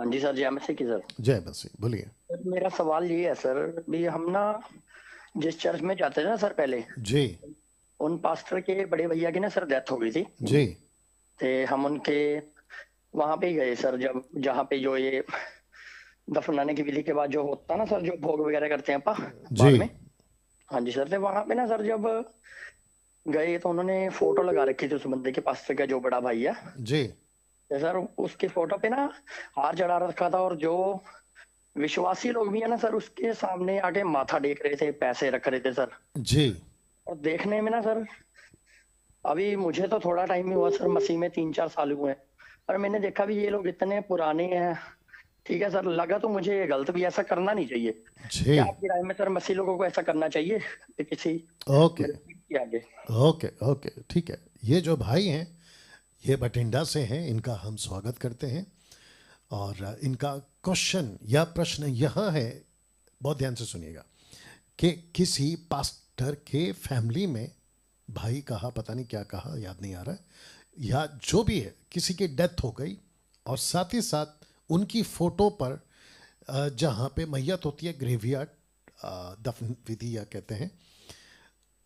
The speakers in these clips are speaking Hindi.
हाँ जी सर, जय मसीह की सर। जय मसीह, बोलिए। सर मेरा सवाल ये है सर, भी हम ना जिस चर्च में जाते थे ना सर पहले, जी उन पास्टर के बड़े भैया की ना सर डेथ हो गई थी। जी हम उनके वहां पे ही गए सर, जब जहाँ पे जो ये दफनाने की विधि के बाद जो होता है ना सर, जो भोग वगैरह करते हैं जी बाद में। हाँ जी सर, थे वहां पे ना सर, जब गए तो उन्होंने फोटो लगा रखी थी उस बंदे के पास्टर का, जो बड़ा भाई है। जी। तो सर उसकी फोटो पे ना हार चढ़ा रखा था, और जो विश्वासी लोग भी है ना सर, उसके सामने आके माथा टेक रहे थे, पैसे रख रहे थे सर। जी और देखने में ना सर, अभी मुझे तो थोड़ा टाइम ही हुआ सर, मसीह में 3-4 साल हुए हैं, पर मैंने देखा भी ये लोग इतने पुराने हैं। ठीक है सर, लगा तो मुझे ये गलत भी, ऐसा करना नहीं चाहिए। जी। क्या आपकी राय में सर, मसीह लोगों को ऐसा करना चाहिए कि किसी ओके व्यक्ति के आगे? ओके ओके, ठीक है। ये जो भाई हैं, ये बठिंडा से हैं, इनका हम स्वागत करते हैं। और इनका क्वेश्चन या प्रश्न यहाँ है, बहुत ध्यान से सुनिएगा, कि किसी पास्टर के फैमिली में, भाई कहा, पता नहीं क्या कहा, याद नहीं आ रहा है, या जो भी है, किसी की डेथ हो गई, और साथ ही साथ उनकी फोटो पर जहाँ पे मैयत होती है, ग्रेवयार्ड, दफन विधि या कहते हैं,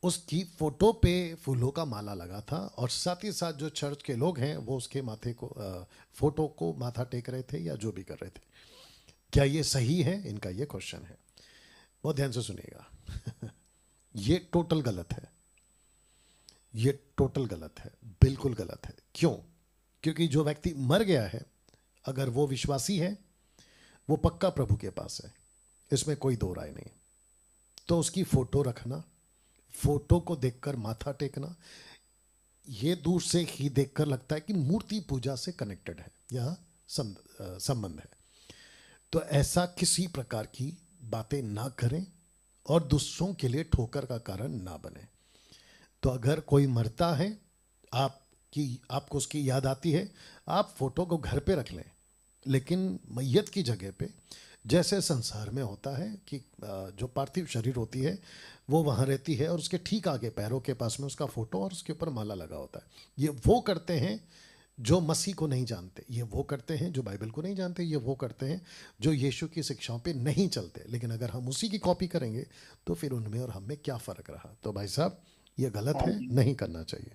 उसकी फोटो पे फूलों का माला लगा था, और साथ ही साथ जो चर्च के लोग हैं वो उसके माथे को, फोटो को माथा टेक रहे थे या जो भी कर रहे थे। क्या ये सही है? इनका ये क्वेश्चन है। बहुत ध्यान से सुनिएगा। ये टोटल गलत है, ये टोटल गलत है, बिल्कुल गलत है। क्यों? क्योंकि जो व्यक्ति मर गया है, अगर वो विश्वासी है, वो पक्का प्रभु के पास है, इसमें कोई दो राय नहीं। तो उसकी फोटो रखना, फोटो को देखकर माथा टेकना, ये दूर से ही देखकर लगता है कि मूर्ति पूजा से कनेक्टेड है या संबंध है। तो ऐसा किसी प्रकार की बातें ना करें, और दूसरों के लिए ठोकर का कारण ना बने। तो अगर कोई मरता है, आपको उसकी याद आती है, आप फोटो को घर पे रख लें, लेकिन मैयत की जगह पे, जैसे संसार में होता है कि जो पार्थिव शरीर होती है वो वहाँ रहती है, और उसके ठीक आगे पैरों के पास में उसका फोटो और उसके ऊपर माला लगा होता है। ये वो करते हैं जो मसीह को नहीं जानते, ये वो करते हैं जो बाइबल को नहीं जानते, ये वो करते हैं जो यीशु की शिक्षाओं पे नहीं चलते। लेकिन अगर हम उसी की कॉपी करेंगे तो फिर उनमें और हम में क्या फ़र्क रहा? तो भाई साहब, ये गलत हाँ है, जी। नहीं करना चाहिए।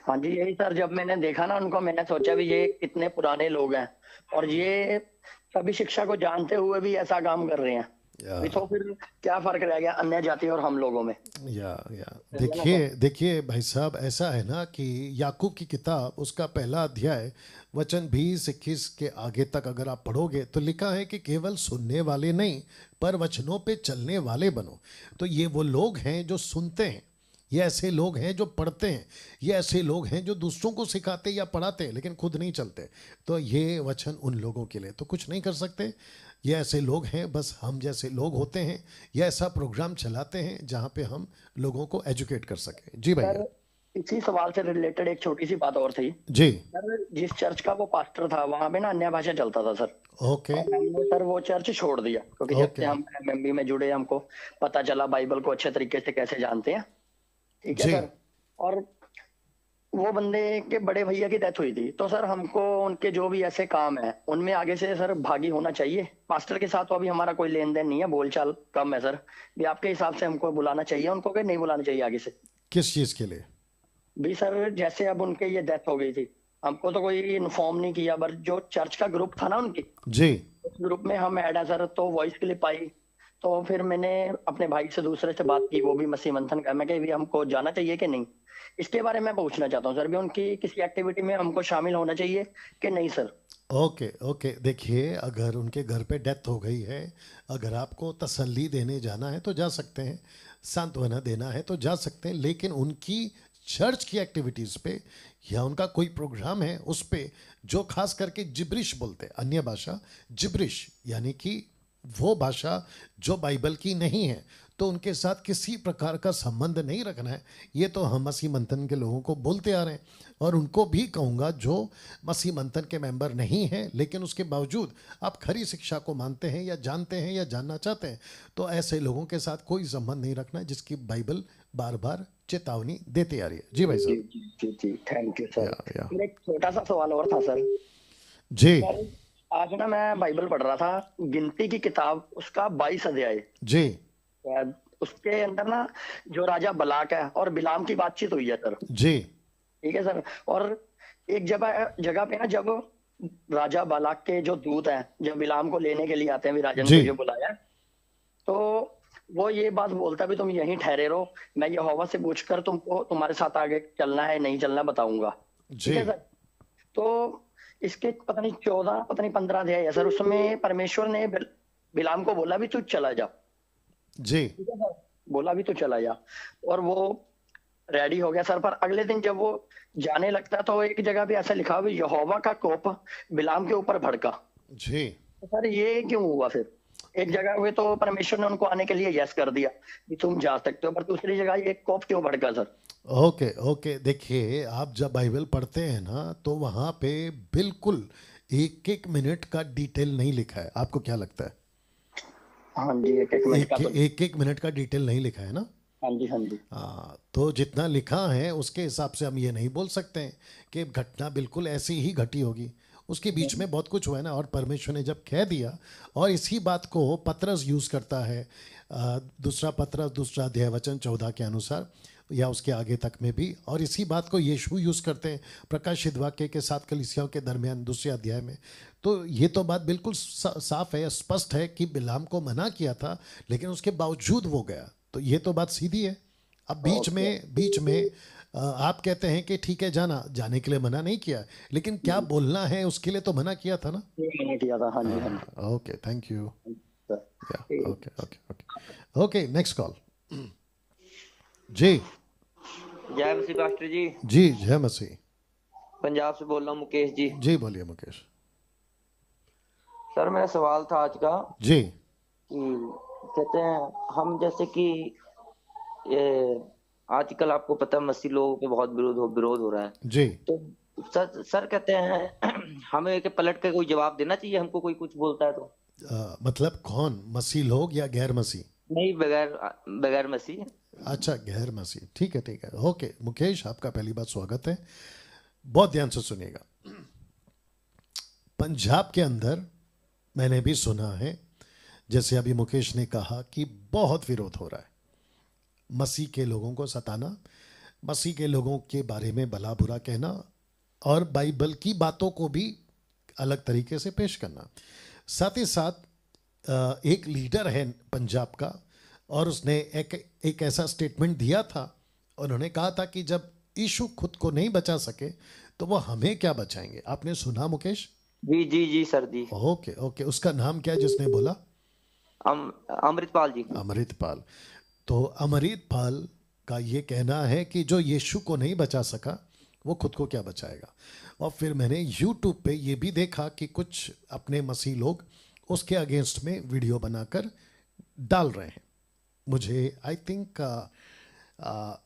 हाँ जी, यही सर, जब मैंने देखा ना उनको, मैंने सोचा भी ये कितने पुराने लोग हैं, और ये सभी शिक्षा को जानते हुए भी ऐसा काम कर रहे हैं। या भी तो फिर क्या फर्क रह गया अन्य जाति और हम लोगों में? या सही है ना देखिए सर? देखिए भाई साहब, ऐसा है ना कि याकूब की किताब, उसका पहला अध्याय, वचन 20-21 के आगे तक अगर आप पढ़ोगे तो लिखा है कि केवल सुनने वाले नहीं, पर वचनों पे चलने वाले बनो। तो ये वो लोग हैं जो सुनते हैं, ये ऐसे लोग हैं जो पढ़ते हैं, ये ऐसे लोग हैं जो दूसरों को सिखाते या पढ़ाते हैं लेकिन खुद नहीं चलते। तो ये वचन उन लोगों के लिए तो कुछ नहीं कर सकते। ये ऐसे लोग हैं, बस हम जैसे लोग होते हैं, ये ऐसा प्रोग्राम चलाते हैं जहाँ पे हम लोगों को एजुकेट कर सकें। जी भैया। सर इसी सवाल से रिलेटेड एक छोटी सी बात और थी। जी। सर जिस चर्च का वो पास्टर था, वहां पे ना अन्य भाषा चलता था सर। ओके और हमने सर वो चर्च छोड़ दिया, क्योंकि जब से ओके। हम एमएमबी में जुड़े, हमको पता चला बाइबल को अच्छे तरीके से कैसे जानते हैं। ठीक है जी सर। और वो बंदे के बड़े भैया की डेथ हुई थी, तो सर हमको उनके जो भी ऐसे काम है उनमें आगे से सर भागी होना चाहिए। पास्टर के साथ तो अभी हमारा कोई लेन देन नहीं है, बोलचाल कम है सर। भी आपके हिसाब से हमको बुलाना चाहिए उनको कि नहीं बुलाना चाहिए आगे से? किस चीज़ के लिए? भी सर जैसे अब उनके ये डेथ हो गई थी, हमको तो कोई इन्फॉर्म नहीं किया, पर जो चर्च का ग्रुप था ना उनकी, जी उस ग्रुप में हम ऐड है सर, तो वॉइस क्लिप आई। तो फिर मैंने अपने भाई से दूसरे से बात की, वो भी मसीह मंथन का, मैं कि भी हमको जाना चाहिए कि नहीं। इसके बारे में पूछना चाहता हूँ सर, भी उनकी किसी एक्टिविटी में हमको शामिल होना चाहिए कि नहीं सर? Okay okay. देखिए, अगर उनके घर पे डेथ हो गई है, अगर आपको तसल्ली देने जाना है तो जा सकते हैं, सांत्वना देना है तो जा सकते हैं, लेकिन उनकी चर्च की एक्टिविटीज़ पे या उनका कोई प्रोग्राम है उस पे, जो खास करके जिब्रिश बोलते हैं, अन्य भाषा, जिब्रिश यानी कि वो भाषा जो बाइबल की नहीं है, तो उनके साथ किसी प्रकार का संबंध नहीं रखना है। ये तो हम मसीह मंथन के लोगों को बोलते आ रहे हैं, और उनको भी कहूँगा जो मसीह मंथन के मेंबर नहीं हैं लेकिन उसके बावजूद आप खरी शिक्षा को मानते हैं या जानते हैं या जानना चाहते हैं, तो ऐसे लोगों के साथ कोई संबंध नहीं रखना है, जिसकी बाइबल बार बार चेतावनी देती आ रही है। जी भाई जी साहब। जी जी जी, थैंक यू सर। या फिर एक छोटा सा सवाल और था सर। जी सर आज ना मैं बाइबल पढ़ रहा था, गिनती की किताब, उसका 22 अध्याय। जी शायद उसके अंदर ना जो राजा बलाक है और बिलाम की बातचीत हुई है सर। जी ठीक है सर। और एक जगह जगह पे ना, जब राजा बालाक के जो दूत हैं, जब बिलाम को लेने के लिए आते हैं, विराजन जी को जो बुलाया, तो वो ये बात बोलता भी तुम यहीं ठहरे रहो, मैं यहोवा से पूछकर तुमको तुम्हारे साथ आगे चलना है नहीं चलना बताऊंगा। जी ठीक है सर। तो इसके पता नहीं 14 पता नहीं 15 अध्याय है सर, उसमें परमेश्वर ने बिलाम को बोला भी तू चला जा। जी ठीक है सर। बोला भी तू चला जा, और वो रेडी हो गया सर। पर अगले दिन जब वो जाने लगता तो एक जगह पे ऐसा लिखा हुआ, यहोवा का कोप बिलाम के ऊपर भड़का। जी तो सर ये क्यों हुआ फिर? एक जगह पे तो परमेश्वर ने उनको आने के लिए यस कर दिया कि तुम जा सकते हो, पर दूसरी जगह ये कोप क्यों भड़का सर? ओके ओके, देखिए आप जब बाइबल पढ़ते हैं ना तो वहाँ पे बिल्कुल एक एक मिनट का डिटेल नहीं लिखा है। आपको क्या लगता है? हाँ जी, एक मिनट का तो। एक एक मिनट का डिटेल नहीं लिखा है ना। हाँ जी, हाँ जी। तो जितना लिखा है उसके हिसाब से हम ये नहीं बोल सकते हैं कि घटना बिल्कुल ऐसी ही घटी होगी। उसके बीच में बहुत कुछ हुआ है ना, और परमेश्वर ने जब कह दिया, और इसी बात को पतरस यूज़ करता है दूसरा पतरस दूसरा अध्याय वचन 14 के अनुसार, या उसके आगे तक में भी, और इसी बात को यीशु यूज़ करते हैं प्रकाशित वाक्य के साथ कलीसियाओं के दरमियान दूसरे अध्याय में। तो ये तो बात बिल्कुल साफ है, स्पष्ट है कि बिलाम को मना किया था, लेकिन उसके बावजूद वो गया। तो ये तो बात सीधी है। अब बीच में आप कहते हैं कि ठीक है जाना, जाने के लिए मना नहीं किया, लेकिन क्या बोलना है उसके लिए तो मना किया था ना। ये मैंने किया था। हाँ जी, हाँ जी okay, thank you. Sir. Yeah ठीक। Okay okay okay okay, next call. जी जय मसीह पास्टर जी। जी, जय मसीह। पंजाब से बोल रहा हूँ मुकेश जी। जी बोलिए मुकेश। सर मेरा सवाल था आज का जी कि कहते हैं हम जैसे कि ये आजकल आपको पता है मसीह लोगों पे बहुत विरोध हो रहा है। जी तो सर कहते हैं हमें के पलट के कोई जवाब देना चाहिए, हमको कोई कुछ बोलता है तो। मतलब कौन, मसीह लोग या गैर मसीह? नहीं, बगैर बगैर मसीह। अच्छा, गैर मसीह, ठीक है ठीक है। ओके मुकेश, आपका पहली बात स्वागत है। बहुत ध्यान से सुनिएगा। पंजाब के अंदर मैंने भी सुना है, जैसे अभी मुकेश ने कहा, कि बहुत विरोध हो रहा है। मसीह के लोगों को सताना, मसीह के लोगों के बारे में भला बुरा कहना, और बाइबल की बातों को भी अलग तरीके से पेश करना। साथ ही साथ एक लीडर है पंजाब का, और उसने एक ऐसा स्टेटमेंट दिया था। उन्होंने कहा था कि जब यीशु खुद को नहीं बचा सके तो वो हमें क्या बचाएंगे। आपने सुना मुकेश? जी जी जी सर जी। ओके ओके, उसका नाम क्या है जिसने बोला? अमृतपाल जी। अमृतपाल। तो अमृतपाल का ये कहना है कि जो यीशु को नहीं बचा सका वो खुद को क्या बचाएगा। और फिर मैंने यूट्यूब पे ये भी देखा कि कुछ अपने मसीह लोग उसके अगेंस्ट में वीडियो बनाकर डाल रहे हैं। मुझे आई थिंक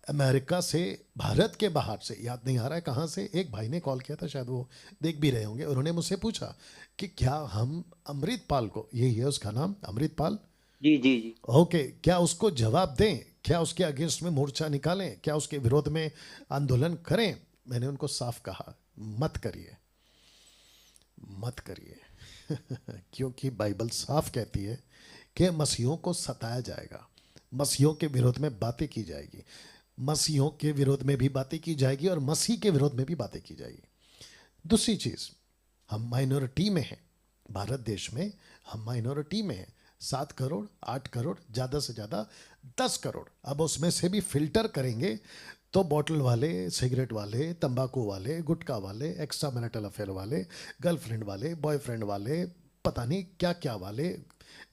अमेरिका से, भारत के बाहर से, याद नहीं आ रहा है कहाँ से, एक भाई ने कॉल किया था, शायद वो देख भी रहे होंगे। उन्होंने मुझसे पूछा कि क्या हम अमृतपाल को, यही है उसका नाम, अमृतपाल, जी जी जी। ओके, क्या उसको जवाब दें, क्या उसके अगेंस्ट में मोर्चा निकालें, क्या उसके विरोध में आंदोलन करें? मैंने उनको साफ कहा, मत करिए मत करिए क्योंकि बाइबल साफ कहती है कि मसीहों को सताया जाएगा, मसीहों के विरोध में बातें की जाएगी, मसीहों के विरोध में भी बातें की जाएगी, और मसीह के विरोध में भी बातें की जाएगी। दूसरी चीज़, हम माइनॉरिटी में हैं। भारत देश में हम माइनॉरिटी में हैं। 7 करोड़ 8 करोड़, ज़्यादा से ज़्यादा 10 करोड़। अब उसमें से भी फिल्टर करेंगे तो बॉटल वाले, सिगरेट वाले, तंबाकू वाले, गुटखा वाले, एक्स्ट्रा मैरिटल अफेयर वाले, गर्लफ्रेंड वाले, बॉयफ्रेंड वाले, पता नहीं क्या क्या वाले,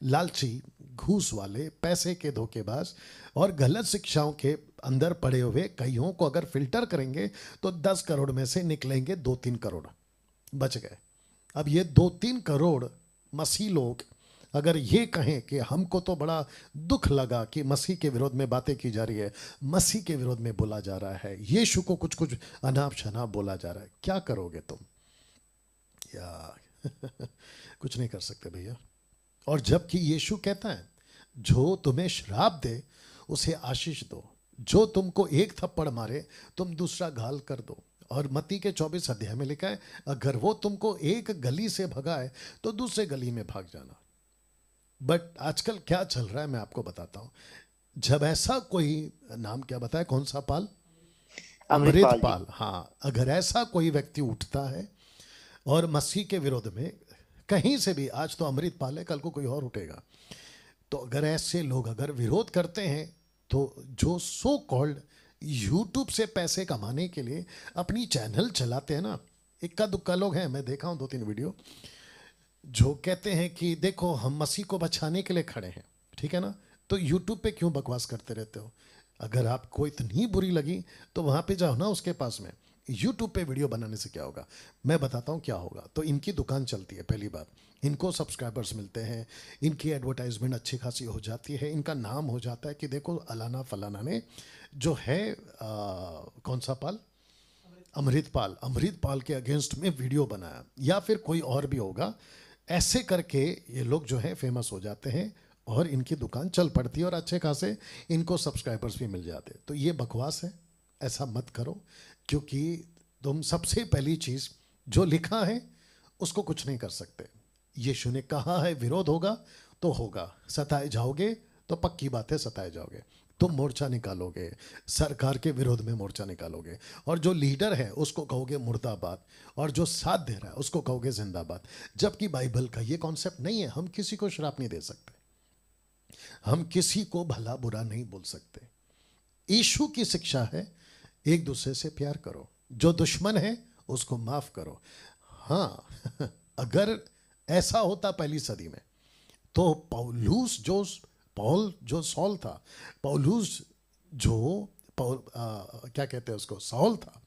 लालची, घूस वाले, पैसे के धोखेबाज और गलत शिक्षाओं के अंदर पड़े हुए कईयों को अगर फिल्टर करेंगे तो 10 करोड़ में से निकलेंगे 2-3 करोड़, बच गए। अब ये 2-3 करोड़ मसीह लोग अगर ये कहें कि हमको तो बड़ा दुख लगा कि मसीह के विरोध में बातें की जा रही है, मसीह के विरोध में बोला जा रहा है, यीशु को कुछ कुछ अनाप शनाप बोला जा रहा है, क्या करोगे तुम? या कुछ नहीं कर सकते भैया। और जबकि यीशु कहता है, जो तुम्हें श्राप दे उसे आशीष दो, जो तुमको एक थप्पड़ मारे तुम दूसरा घाल कर दो, और मत्ती के 24 अध्याय में लिखा है, अगर वो तुमको एक गली से भगाए तो दूसरे गली में भाग जाना। बट आजकल क्या चल रहा है मैं आपको बताता हूं। जब ऐसा कोई, नाम क्या बताया, कौन सा पाल? अमृतपाल जी। अमृतपाल। हाँ, अगर ऐसा कोई व्यक्ति उठता है और मसीह के विरोध में कहीं से भी, आज तो अमृतपाल है, कल को कोई और उठेगा, तो अगर ऐसे लोग अगर विरोध करते हैं, तो जो सो कॉल्ड यूट्यूब से पैसे कमाने के लिए अपनी चैनल चलाते हैं ना, इक्का दुक्का लोग हैं, मैं देखा हूं 2-3 वीडियो, जो कहते हैं कि देखो हम मसीह को बचाने के लिए खड़े हैं, ठीक है ना, तो यूट्यूब पे क्यों बकवास करते रहते हो? अगर आपको इतनी बुरी लगी तो वहाँ पे जाओ ना उसके पास में। यूट्यूब पे वीडियो बनाने से क्या होगा, मैं बताता हूँ क्या होगा। तो इनकी दुकान चलती है, पहली बात, इनको सब्सक्राइबर्स मिलते हैं, इनकी एडवर्टाइजमेंट अच्छी खासी हो जाती है, इनका नाम हो जाता है कि देखो अलाना फलाना ने जो है कौन सा पाल, अमृतपाल के अगेंस्ट में वीडियो बनाया, या फिर कोई और भी होगा। ऐसे करके ये लोग जो है फेमस हो जाते हैं और इनकी दुकान चल पड़ती है और अच्छे खासे इनको सब्सक्राइबर्स भी मिल जाते हैं। तो ये बकवास है, ऐसा मत करो, क्योंकि तुम सबसे पहली चीज़ जो लिखा है उसको कुछ नहीं कर सकते। यीशु ने कहा है विरोध होगा तो होगा, सताए जाओगे तो पक्की बात है सताए जाओगे, तुम मोर्चा निकालोगे, सरकार के विरोध में मोर्चा निकालोगे, और जो लीडर है उसको कहोगे मुर्दाबाद, और जो साथ दे रहा है उसको कहोगे जिंदाबाद। जबकि बाइबल का ये कॉन्सेप्ट नहीं है। हम किसी को श्राप नहीं दे सकते, हम किसी को भला बुरा नहीं बोल सकते। यीशु की शिक्षा है एक दूसरे से प्यार करो, जो दुश्मन है उसको माफ करो। हाँ अगर ऐसा होता पहली सदी में, तो पौल जो सॉल था, पौलुस जो क्या कहते हैं उसको, सॉल था,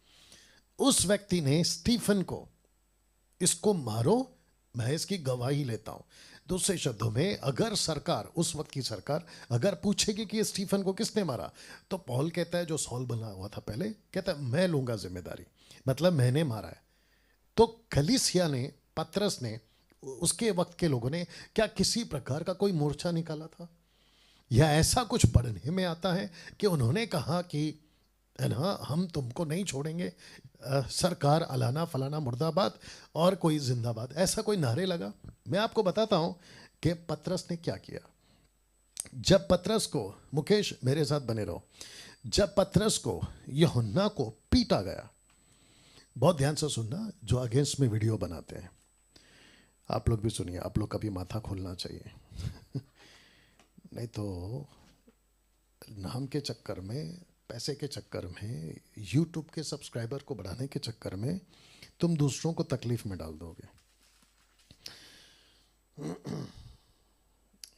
उस व्यक्ति ने स्टीफन को, इसको मारो, मैं इसकी गवाही लेता हूं। दूसरे शब्दों में, अगर सरकार, उस वक्त की सरकार अगर पूछेगी कि स्टीफन को किसने मारा, तो पौल कहता है, जो सॉल बना हुआ था पहले, कहता है मैं लूंगा जिम्मेदारी, मतलब मैंने मारा है। तो कलीसिया ने, पतरस ने, उसके वक्त के लोगों ने क्या किसी प्रकार का कोई मोर्चा निकाला था? या ऐसा कुछ पढ़ने में आता है कि उन्होंने कहा कि है ना, हम तुमको नहीं छोड़ेंगे, सरकार अलाना फलाना मुर्दाबाद और कोई जिंदाबाद, ऐसा कोई नारे लगा? मैं आपको बताता हूं कि पतरस ने क्या किया। जब पतरस को, मुकेश मेरे साथ बने रहो, जब पतरस को, यूहन्ना को पीटा गया, बहुत ध्यान से सुनना जो अगेंस्ट में वीडियो बनाते हैं, आप लोग भी सुनिए, आप लोग का भी माथा खोलना चाहिए नहीं तो नाम के चक्कर में, पैसे के चक्कर में, यूट्यूब के सब्सक्राइबर को बढ़ाने के चक्कर में तुम दूसरों को तकलीफ में डाल दोगे।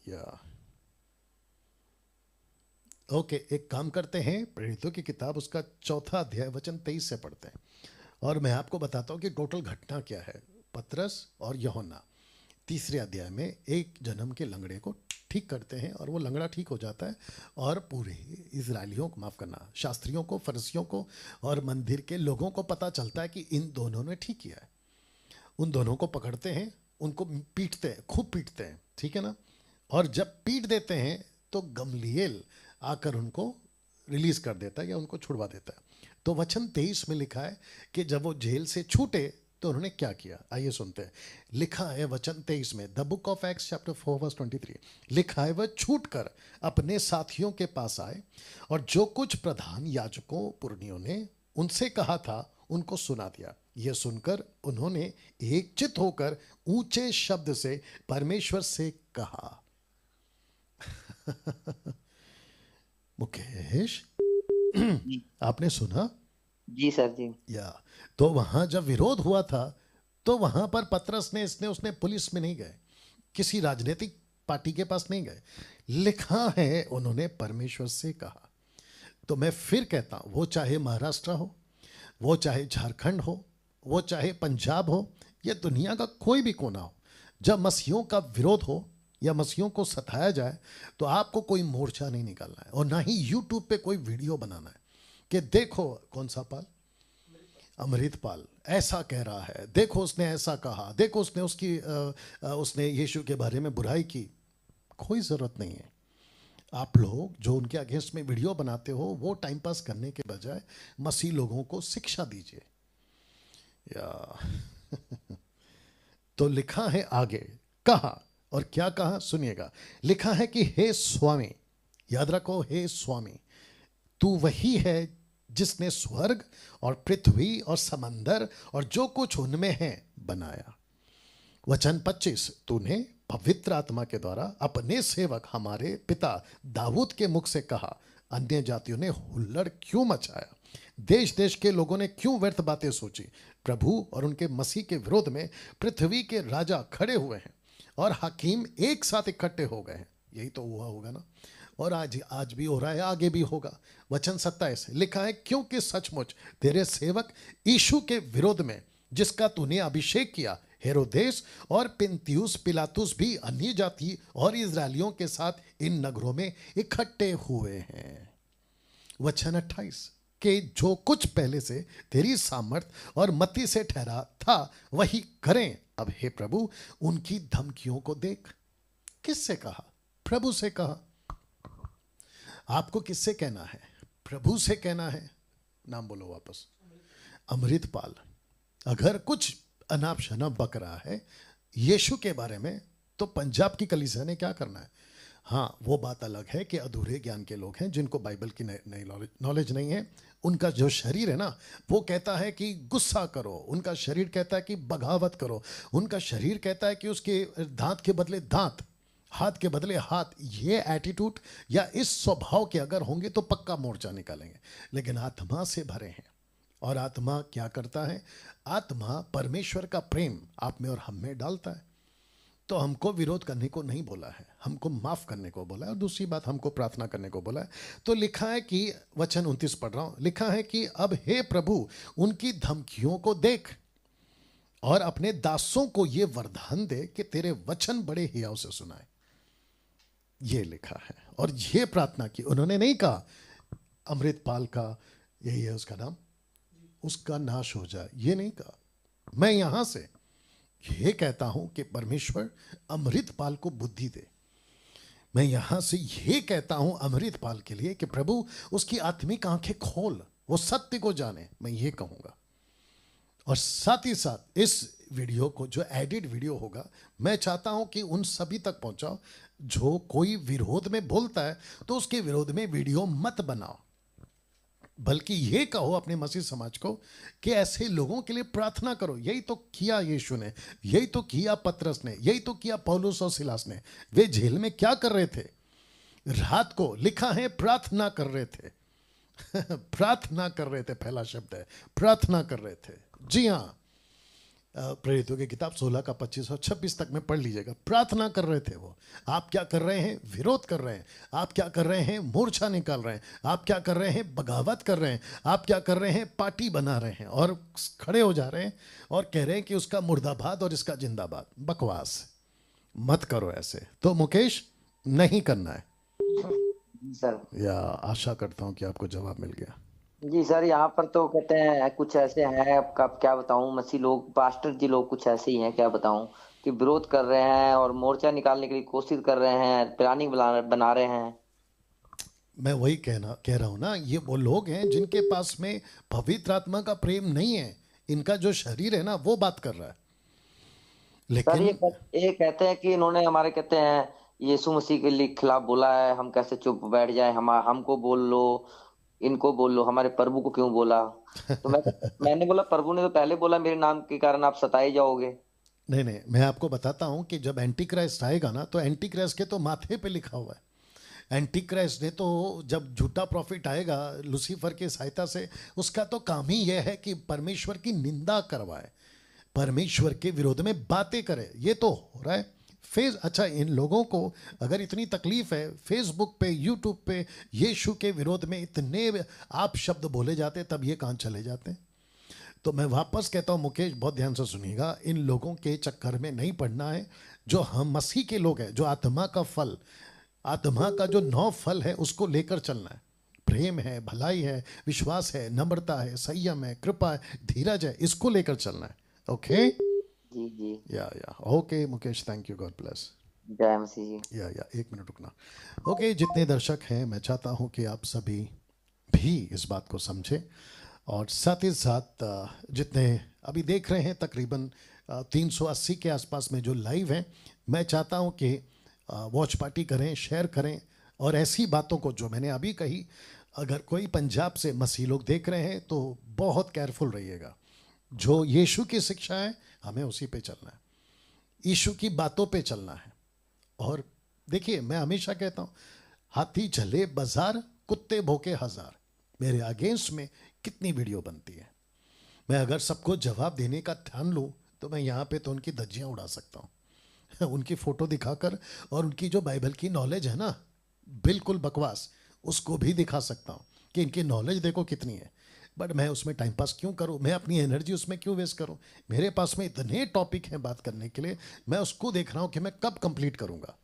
या ओके, एक काम करते हैं, प्रेरितों की किताब उसका 4 अध्याय वचन 23 से पढ़ते हैं, और मैं आपको बताता हूं कि टोटल घटना क्या है। पतरस और यूहन्ना 3 अध्याय में एक जन्म के लंगड़े को ठीक करते हैं, और वो लंगड़ा ठीक हो जाता है, और पूरे इजरायलियों को, माफ़ करना, शास्त्रियों को, फरीसियों को और मंदिर के लोगों को पता चलता है कि इन दोनों ने ठीक किया है। उन दोनों को पकड़ते हैं, उनको पीटते हैं, खूब पीटते हैं, ठीक है ना, और जब पीट देते हैं तो गमलीएल आकर उनको रिलीज कर देता है या उनको छुड़वा देता है। तो वचन 23 में लिखा है कि जब वो जेल से छूटे तो उन्होंने क्या किया, आइए सुनते हैं। लिखा है वचन 23 में, the book of Acts chapter 4 verse 23, लिखा है, वह छूट कर अपने साथियों के पास आए और जो कुछ प्रधान याजकों पुरनियों ने उनसे कहा था उनको सुना दिया। यह सुनकर उन्होंने एकचित होकर ऊंचे शब्द से परमेश्वर से कहा। मुकेश जी आपने सुना? जी सर जी। या तो वहां जब विरोध हुआ था तो वहां पर पतरस ने, उसने पुलिस में नहीं गए, किसी राजनीतिक पार्टी के पास नहीं गए, लिखा है उन्होंने परमेश्वर से कहा। तो मैं फिर कहता हूं, वो चाहे महाराष्ट्र हो, वो चाहे झारखंड हो, वो चाहे पंजाब हो, या दुनिया का कोई भी कोना हो, जब मसीहों का विरोध हो या मसीहों को सताया जाए तो आपको कोई मोर्चा नहीं निकालना है, और ना ही यूट्यूब पे कोई वीडियो बनाना है कि देखो कौन सा पाल, अमृतपाल ऐसा कह रहा है, देखो उसने ऐसा कहा, देखो उसने उसने यीशु के बारे में बुराई की। कोई ज़रूरत नहीं है। आप लोग जो उनके अगेंस्ट में वीडियो बनाते हो, वो टाइम पास करने के बजाय मसीह लोगों को शिक्षा दीजिए। या तो लिखा है आगे, कहा, और क्या कहा सुनिएगा। लिखा है कि हे स्वामी, याद रखो, हे स्वामी, तू वही है जिसने स्वर्ग और पृथ्वी और समंदर और जो कुछ उनमें है बनाया। वचन 25, तूने पवित्र आत्मा के द्वारा अपने सेवक हमारे पिता दाऊद के मुख से कहा, अन्य जातियों ने हुल्लड़ क्यों मचाया, देश देश के लोगों ने क्यों व्यर्थ बातें सोची। प्रभु और उनके मसीह के विरोध में पृथ्वी के राजा खड़े हुए हैं और हकीम एक साथ इकट्ठे हो गए हैं। यही तो हुआ होगा ना, और आज भी हो रहा है, आगे भी होगा। वचन 27 लिखा है, क्योंकि सचमुच तेरे सेवक यीशु के विरोध में जिसका तूने अभिषेक किया, हेरोदेस और पिन्तियुस पिलातुस भी अन्य जाति और इजरायलियों के साथ इन नगरों में इकट्ठे हुए हैं। वचन 28 कि जो कुछ पहले से तेरी सामर्थ और मति से ठहरा था वही करें। अब हे प्रभु, उनकी धमकियों को देख। किससे कहा? प्रभु से कहा। आपको किससे कहना है? प्रभु से कहना है। नाम बोलो वापस। अमृतपाल। अगर कुछ अनाप शनाप बक रहा है यीशु के बारे में, तो पंजाब की कलीसिया ने क्या करना है? हाँ, वो बात अलग है कि अधूरे ज्ञान के लोग हैं जिनको बाइबल की नई नॉलेज नहीं है। उनका जो शरीर है ना, वो कहता है कि गुस्सा करो, उनका शरीर कहता है कि बगावत करो, उनका शरीर कहता है कि उसके दांत के बदले दांत, हाथ के बदले हाथ। ये एटीट्यूड या इस स्वभाव के अगर होंगे तो पक्का मोर्चा निकालेंगे। लेकिन आत्मा से भरे हैं, और आत्मा क्या करता है? आत्मा परमेश्वर का प्रेम आप में और हम में डालता है। तो हमको विरोध करने को नहीं बोला है, हमको माफ करने को बोला है, और दूसरी बात हमको प्रार्थना करने को बोला है। तो लिखा है कि वचन 29 पढ़ रहा हूं, लिखा है कि अब हे प्रभु, उनकी धमकियों को देख और अपने दासों को ये वरदान दे कि तेरे वचन बड़े हियाव से सुनाए। ये लिखा है, और ये प्रार्थना की। उन्होंने नहीं कहा अमृतपाल का, यही है उसका नाम, उसका नाश हो जाए, ये नहीं कहा। मैं यहां से ये कहता हूं कि परमेश्वर अमृतपाल को बुद्धि दे। मैं यहां से ये कहता हूं अमृतपाल के लिए कि प्रभु उसकी आत्मिक आंखें खोल, वो सत्य को जाने। मैं ये कहूंगा, और साथ ही साथ इस वीडियो को, जो एडिट वीडियो होगा, मैं चाहता हूं कि उन सभी तक पहुंचाओ। जो कोई विरोध में बोलता है तो उसके विरोध में वीडियो मत बनाओ, बल्कि ये कहो अपने मसीह समाज को कि ऐसे लोगों के लिए प्रार्थना करो। यही तो किया यीशु ने, यही तो किया पतरस ने, यही तो किया पौलुस और सिलास ने। वे जेल में क्या कर रहे थे? रात को लिखा है प्रार्थना कर रहे थे। प्रार्थना कर रहे थे, पहला शब्द है प्रार्थना कर रहे थे। जी हाँ, प्रेरितों की किताब 16 का 25 और 26 तक में पढ़ लीजिएगा। प्रार्थना कर रहे थे वो। आप क्या कर रहे हैं? विरोध कर रहे हैं। आप क्या कर रहे हैं? मोर्चा निकाल रहे हैं। आप क्या कर रहे हैं? बगावत कर रहे हैं। आप क्या कर रहे हैं? पार्टी बना रहे हैं और खड़े हो जा रहे हैं और कह रहे हैं कि उसका मुर्दाबाद और इसका जिंदाबाद। बकवास मत करो ऐसे। तो मुकेश, नहीं करना है सर। या आशा करता हूं कि आपको जवाब मिल गया। जी सर, यहाँ पर तो कहते हैं कुछ ऐसे हैं, आपका क्या बताऊं, मसीह लोग, पास्टर जी लोग कुछ ऐसे ही हैं, क्या बताऊं, कि विरोध कर रहे हैं और मोर्चा निकालने के लिए कोशिश कर रहे हैं, प्लानिंग बना रहे हैं। मैं वही कह रहा हूं ना, ये वो लोग हैं जिनके पास में पवित्र आत्मा का प्रेम नहीं है। इनका जो शरीर है ना, वो बात कर रहा है। सर लेकिन ये कहते हैं कि इन्होंने हमारे, कहते हैं, यीशु मसीह के लिए खिलाफ बोला है, हम कैसे चुप बैठ जाए, हमको बोल लो, इनको बोल लो, हमारे प्रभु को क्यों बोला? तो मैंने बोला, प्रभु ने तो पहले बोला मेरे नाम के कारण आप सताए जाओगे। नहीं नहीं, मैं आपको बताता हूं कि जब एंटी क्राइस्ट आएगा ना, तो एंटी क्राइस्ट के तो माथे पे लिखा हुआ है। एंटी क्राइस्ट ने तो, जब झूठा प्रॉफिट आएगा लूसीफर की सहायता से, उसका तो काम ही यह है कि परमेश्वर की निंदा करवाए, परमेश्वर के विरोध में बातें करे। ये तो हो रहा है। अच्छा, इन लोगों को अगर इतनी तकलीफ है, फेसबुक पे, यूट्यूब पे यीशु के विरोध में इतने आप शब्द बोले जाते, तब ये कहां चले जाते? तो मैं वापस कहता हूं मुकेश, बहुत ध्यान से सुनिएगा, इन लोगों के चक्कर में नहीं पड़ना है। जो हम मसीह के लोग हैं, जो आत्मा का फल, आत्मा का जो 9 फल है, उसको लेकर चलना है। प्रेम है, भलाई है, विश्वास है, नम्रता है, संयम है, कृपा है, धीरज है, इसको लेकर चलना है। ओके जी जी, या okay Mukesh, thank you, God bless. जय मसीह जी। या 1 मिनट रुकना। ओके, जितने दर्शक हैं, मैं चाहता हूं कि आप सभी भी इस बात को समझें। और साथ ही साथ जितने अभी देख रहे हैं तकरीबन 380 के आसपास में जो लाइव हैं, मैं चाहता हूं कि वॉच पार्टी करें, शेयर करें, और ऐसी बातों को जो मैंने अभी कही, अगर कोई पंजाब से मसीह लोग देख रहे हैं तो बहुत केयरफुल रहिएगा। जो यीशु की शिक्षा है हमें उसी पे चलना है, यीशु की बातों पे चलना है। और देखिए, मैं हमेशा कहता हूँ, हाथी चले बाजार, कुत्ते भौंके हजार। मेरे अगेंस्ट में कितनी वीडियो बनती है, मैं अगर सबको जवाब देने का ठान लूँ तो मैं यहाँ पे तो उनकी धज्जियाँ उड़ा सकता हूँ उनकी फ़ोटो दिखाकर, और उनकी जो बाइबल की नॉलेज है ना, बिल्कुल बकवास, उसको भी दिखा सकता हूँ कि इनकी नॉलेज देखो कितनी है। बट मैं उसमें टाइम पास क्यों करूँ, मैं अपनी एनर्जी उसमें क्यों वेस्ट करूँ? मेरे पास में इतने टॉपिक हैं बात करने के लिए, मैं उसको देख रहा हूँ कि मैं कब कंप्लीट करूँगा।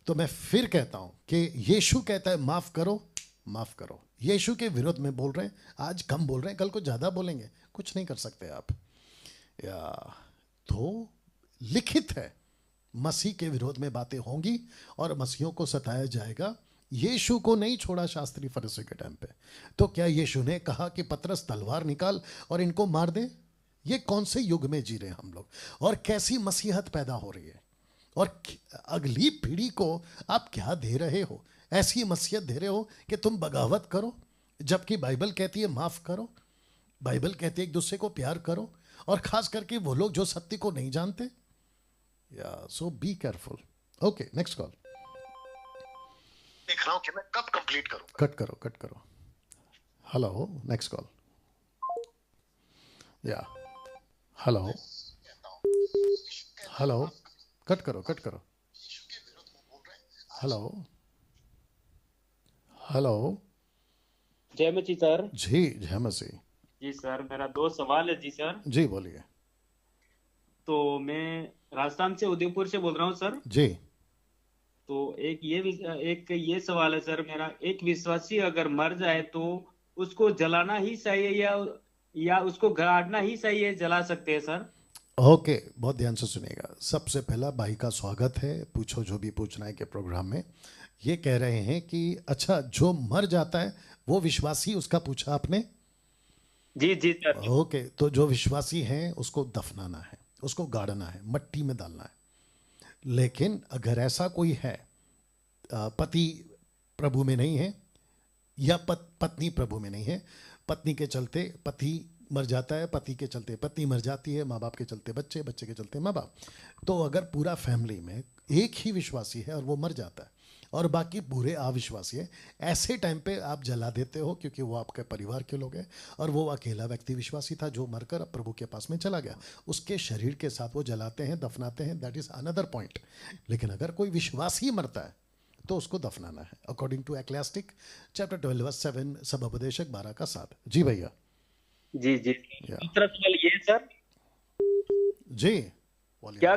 तो मैं फिर कहता हूँ कि यीशु कहता है माफ़ करो, माफ़ करो। यीशु के विरोध में बोल रहे हैं, आज कम बोल रहे हैं, कल को ज़्यादा बोलेंगे, कुछ नहीं कर सकते आप। या तो लिखित है, मसीह के विरोध में बातें होंगी और मसीहों को सताया जाएगा। यीशु को नहीं छोड़ा शास्त्री फरीसी के टाइम पे। तो क्या यीशु ने कहा कि पतरस तलवार निकाल और इनको मार दे? ये कौन से युग में जी रहे हैं हम लोग, और कैसी मसीहत पैदा हो रही है, और अगली पीढ़ी को आप क्या दे रहे हो? ऐसी मसीहत दे रहे हो कि तुम बगावत करो, जबकि बाइबल कहती है माफ करो, बाइबल कहती है एक दूसरे को प्यार करो, और खास करके वो लोग जो सत्य को नहीं जानते। Yeah so be careful. Okay, next call. देख रहा हूं कि मैं कब कंप्लीट करूं। कट करो, कट करो। Hello, next call. या हेलो, हेलो, कट करो, कट करो। Hello, hello. जय मसीह सर। जी, जय मसीह। जी सर, मेरा दो सवाल है जी सर। जी बोलिए। तो मैं राजस्थान से उदयपुर से बोल रहा हूँ सर। जी। तो एक ये सवाल है सर मेरा, एक विश्वासी अगर मर जाए तो उसको जलाना ही चाहिए या उसको गाड़ना ही चाहिए, जला सकते हैं सर? ओके, बहुत ध्यान से सुनिएगा। सबसे पहला भाई का स्वागत है, पूछो जो भी पूछना है के प्रोग्राम में। ये कह रहे हैं कि अच्छा, जो मर जाता है वो विश्वासी, उसका पूछा आपने? जी जी सर। ओके, तो जो विश्वासी हैं उसको दफनाना है, उसको गाड़ना है, मट्टी में डालना है। लेकिन अगर ऐसा कोई है, पति प्रभु में नहीं है, या पत्नी प्रभु में नहीं है, पत्नी के चलते पति मर जाता है, पति के चलते पत्नी मर जाती है, माँ बाप के चलते बच्चे, बच्चे के चलते माँ बाप, तो अगर पूरा फैमिली में एक ही विश्वासी है और वो मर जाता है और बाकी पूरे अविश्वासी है, ऐसे टाइम पे आप जला देते हो, क्योंकि वो आपके परिवार के लोग हैं और वो अकेला व्यक्ति विश्वासी था जो मरकर अब प्रभु के पास में चला गया। उसके शरीर के साथ वो जलाते हैं, दफनाते हैं, दैट इज अनदर पॉइंट। लेकिन अगर कोई विश्वासी मरता है तो उसको दफनाना है, अकॉर्डिंग टू एक्लेस्टिक चैप्टर 12 वर्स 7, सब उपदेशक 12 का 7। जी भैया। जी जी। या दूसरा सवाल ये है सर, जी बोलिए। क्या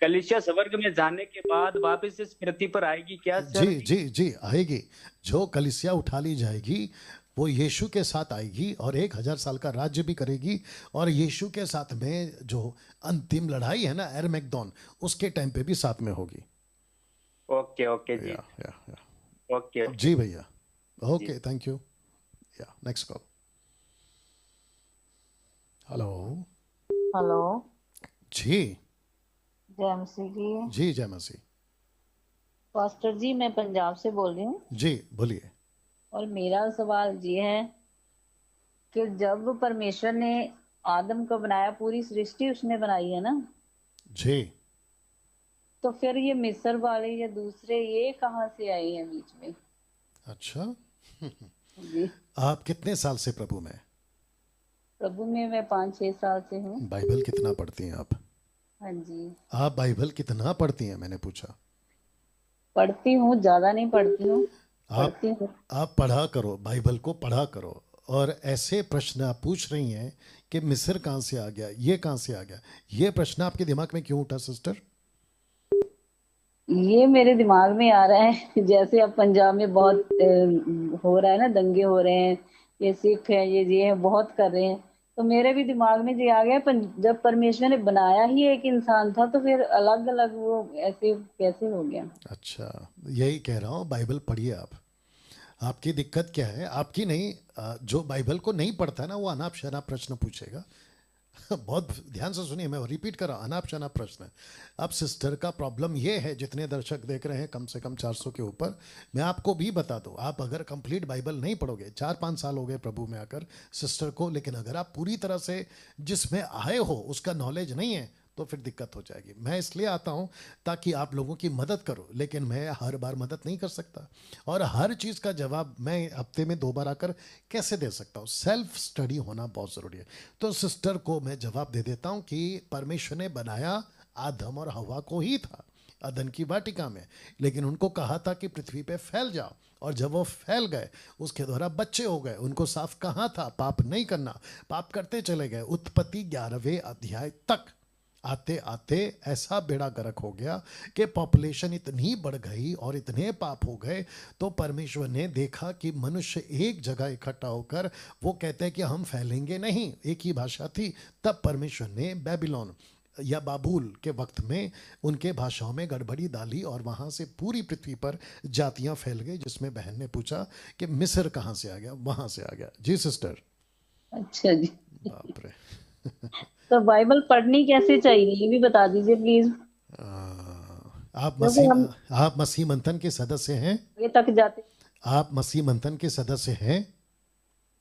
कलीसिया स्वर्ग में जाने के बाद वापस इस पृथ्वी पर आएगी क्या सर? जी जी जी, आएगी। जो कलीसिया उठा ली जाएगी वो यीशु के साथ आएगी और 1000 साल का राज्य भी करेगी, और यीशु के साथ में जो अंतिम लड़ाई है ना, एरमैगदोन, उसके टाइम पे भी साथ में होगी। ओके ओके जी। या ओके जी भैया। Okay, thank you. या नेक्स्ट कॉल। हेलो। हेलो। जी जय मसीह की। जी, जय मसीह। पास्टर जी, मैं पंजाब से बोल रही हूँ जी बोलिए। और मेरा सवाल ये है कि जब परमेश्वर ने आदम को बनाया, पूरी सृष्टि उसने बनाई है ना, जी। तो फिर ये मिस्र वाले या दूसरे ये कहाँ से आए हैं बीच में? अच्छा, जी, आप कितने साल से प्रभु में? प्रभु में मैं 5-6 साल से हूँ। बाइबल कितना पढ़ती हैं आप? हाँ जी, आप बाइबल कितना पढ़ती हैं, मैंने पूछा। पढ़ती हूँ, ज्यादा नहीं पढ़ती हूँ, आप पढ़ती हूँ। आप पढ़ा करो, बाइबल को पढ़ा करो। और ऐसे प्रश्न आप पूछ रही हैं कि मिस्र कहाँ से आ गया, ये कहाँ से आ गया, ये प्रश्न आपके दिमाग में क्यों उठा सिस्टर? ये मेरे दिमाग में आ रहा है जैसे अब पंजाब में बहुत हो रहा है ना, दंगे हो रहे हैं, ये सिख है, ये है, बहुत कर रहे हैं, तो मेरे भी दिमाग में ये आ गया, जब परमेश्वर ने बनाया ही एक इंसान था तो फिर अलग अलग वो ऐसे कैसे हो गया? अच्छा, यही कह रहा हूँ, बाइबल पढ़िए आप। आपकी दिक्कत क्या है? आपकी नहीं, जो बाइबल को नहीं पढ़ता है ना, वो अनाप शनाप प्रश्न पूछेगा। बहुत ध्यान से सुनिए, मैं रिपीट कर रहा हूँ, अनाप शनाप प्रश्न। अब सिस्टर का प्रॉब्लम ये है, जितने दर्शक देख रहे हैं कम से कम 400 के ऊपर, मैं आपको भी बता दूं, आप अगर कंप्लीट बाइबल नहीं पढ़ोगे, 4-5 साल हो गए प्रभु में आकर सिस्टर को, लेकिन अगर आप पूरी तरह से जिसमें आए हो उसका नॉलेज नहीं है तो फिर दिक्कत हो जाएगी। मैं इसलिए आता हूं ताकि आप लोगों की मदद करो, लेकिन मैं हर बार मदद नहीं कर सकता और हर चीज़ का जवाब मैं हफ्ते में 2 बार आकर कैसे दे सकता हूं। सेल्फ स्टडी होना बहुत ज़रूरी है। तो सिस्टर को मैं जवाब दे देता हूं कि परमेश्वर ने बनाया आदम और हवा को ही था अदन की वाटिका में, लेकिन उनको कहा था कि पृथ्वी पे फैल जाओ, और जब वो फैल गए उसके द्वारा बच्चे हो गए। उनको साफ कहा था पाप नहीं करना, पाप करते चले गए। उत्पत्ति 11वें अध्याय तक आते आते ऐसा बेड़ा गर्क हो गया कि पॉपुलेशन इतनी बढ़ गई और इतने पाप हो गए, तो परमेश्वर ने देखा कि मनुष्य एक जगह इकट्ठा होकर, वो कहते हैं कि हम फैलेंगे नहीं, एक ही भाषा थी। तब परमेश्वर ने बेबीलोन या बाबुल के वक्त में उनके भाषाओं में गड़बड़ी डाली और वहाँ से पूरी पृथ्वी पर जातियाँ फैल गई, जिसमें बहन ने पूछा कि मिस्र कहाँ से आ गया, वहाँ से आ गया। जी सिस्टर। अच्छा जी। बाप रे। तो बाइबल पढ़नी कैसे चाहिए ये भी बता दीजिए प्लीज। आप मसीह मंथन के सदस्य हैं? आगे तक जाते। आप मसीह मंथन के सदस्य हैं?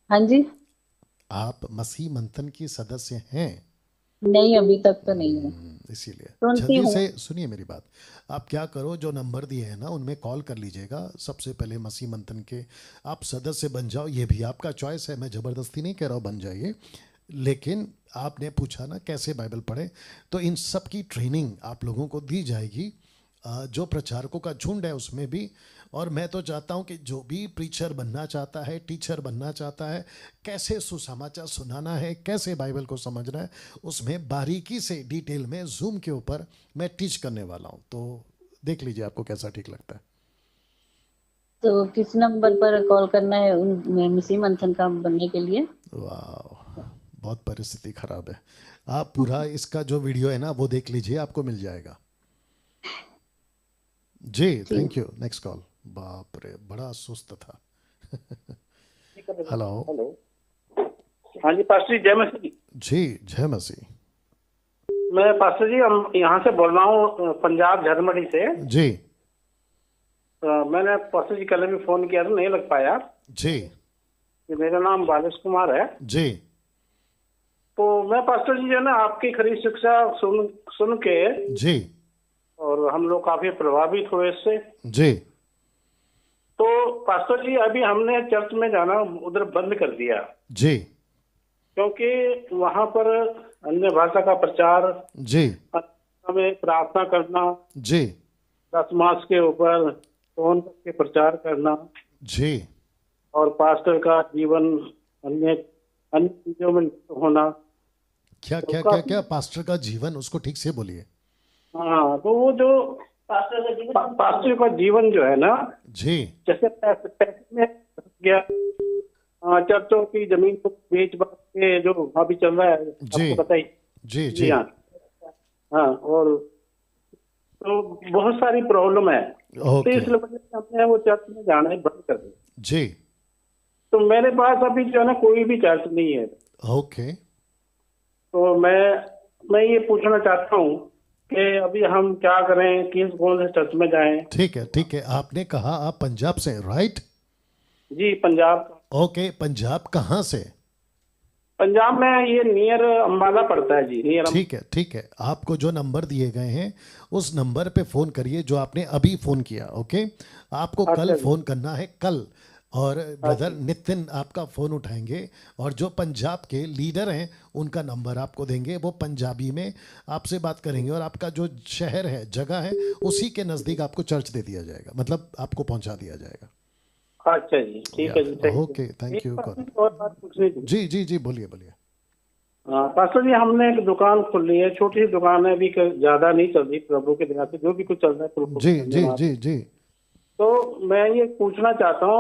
हाँ जी। आप मसीह मंथन की सदस्य हैं? नहीं, अभी तक तो नहीं है। इसीलिए सुनती जल्दी हूँ। से सुनिए मेरी बात। आप क्या करो, जो नंबर दिए हैं ना उनमें कॉल कर लीजिएगा। सबसे पहले मसीह मंथन के आप सदस्य बन जाओ, ये भी आपका चॉइस है, मैं ज़बरदस्ती नहीं कह रहा हूँ, बन जाइए। लेकिन आपने पूछा ना कैसे बाइबल पढ़े, तो इन सब की ट्रेनिंग आप लोगों को दी जाएगी, जो प्रचारकों का झुंड है उसमें भी। और मैं तो चाहता हूं कि जो भी प्रीचर बनना चाहता है, टीचर बनना चाहता है, कैसे सुसमाचार सुनाना है, कैसे बाइबल को समझना है, उसमें बारीकी से डिटेल में जूम के ऊपर मैं टीच करने वाला हूं। तो देख लीजिए आपको कैसा ठीक लगता है। तो किस नंबर पर कॉल करना है उन मसीह मंथन का बनने के लिए? वाह, बहुत परिस्थिति खराब है। आप पूरा इसका जो वीडियो है ना वो देख लीजिए, आपको मिल जाएगा। जी थैंक यू। Next call. बाप रे, बड़ा सुस्त था। हेलो। हाँ जी पास्टर जी, जय मसीह। जी जय मसीह। मैं पास्टर जी हम यहाँ से बोल रहा हूँ, पंजाब झरमड़ी से। जी। मैंने पास्टर जी कल भी फोन किया था, नहीं लग पाया जी। मेरा नाम बालेश कुमार है जी। तो मैं पास्टर जी जो है ना आपकी खरी शिक्षा सुन के जी, और हम लोग काफी प्रभावित हुए इससे। जी। तो पास्टर जी अभी हमने चर्च में जाना उधर बंद कर दिया, जी। क्योंकि वहां पर अन्य भाषा का प्रचार, जी। हमें प्रार्थना करना, जी। 10 मास के ऊपर फोन करके प्रचार करना, जी। और पास्टर का जीवन अन्य चीजों में होना। क्या क्या क्या क्या पास्टर का जीवन, उसको ठीक से बोलिए। हाँ, तो वो जो पास्टर का जीवन जो है ना, जी। जैसे पैसे में गया, चर्चों की जमीन को बेच बाच के जो अभी चल रहा है, जी। आपको पता ही। जी। जी। हाँ, और तो बहुत सारी प्रॉब्लम है, तो ओके। इसलिए वजह से हमने वो चर्च में जाना ही बंद कर दिया। जी। तो मेरे पास अभी जो है ना कोई भी चर्च नहीं है। ओके। तो मैं ये पूछना चाहता हूँ कि अभी हम क्या करें, कौन से चर्च में जाएं? ठीक है, ठीक है। आपने कहा आप पंजाब से, राइट? जी पंजाब। ओके, पंजाब कहाँ से? पंजाब में ये नियर अम्बाला पड़ता है जी, नियर। ठीक है, ठीक है। आपको जो नंबर दिए गए हैं उस नंबर पे फोन करिए जो आपने अभी फोन किया। ओके, आपको कल फोन करना है, कल। और ब्रदर नितिन आपका फोन उठाएंगे और जो पंजाब के लीडर हैं उनका नंबर आपको देंगे, वो पंजाबी में आपसे बात करेंगे और आपका जो शहर है, जगह है, उसी के नज़दीक आपको चर्च दे दिया जाएगा, मतलब आपको पहुंचा दिया जाएगा। अच्छा जी, ठीक है जी। Okay, thank you. और बात पूछनी थी। जी जी जी, बोलिए बोलिए। पास्टर जी हमने एक दुकान खोली है, छोटी सी दुकान है, अभी ज्यादा नहीं चल रही, प्रभु के दया से जो भी कुछ चल रहा है प्रभु। जी जी जी जी। तो मैं ये पूछना चाहता हूँ,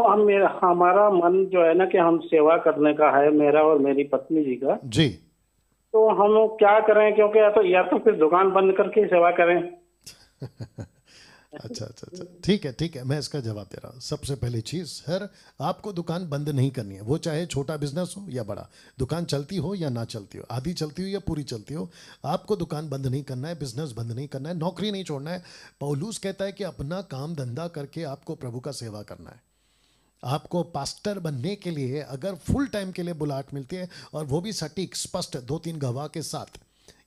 हमारा मन जो है ना कि हम सेवा करने का है, मेरा और मेरी पत्नी जी का। जी। तो हम क्या करें, क्योंकि या तो फिर दुकान बंद करके सेवा करें। अच्छा अच्छा अच्छा, ठीक है, मैं इसका जवाब दे रहा हूँ। सबसे पहली चीज़ सर, आपको दुकान बंद नहीं करनी है, वो चाहे छोटा बिजनेस हो या बड़ा, दुकान चलती हो या ना चलती हो, आधी चलती हो या पूरी चलती हो, आपको दुकान बंद नहीं करना है, बिजनेस बंद नहीं करना है, नौकरी नहीं छोड़ना है। पौलुस कहता है कि अपना काम धंधा करके आपको प्रभु का सेवा करना है। आपको पास्टर बनने के लिए अगर फुल टाइम के लिए बुलाहट मिलती है, और वो भी सटीक स्पष्ट 2-3 गवाह के साथ,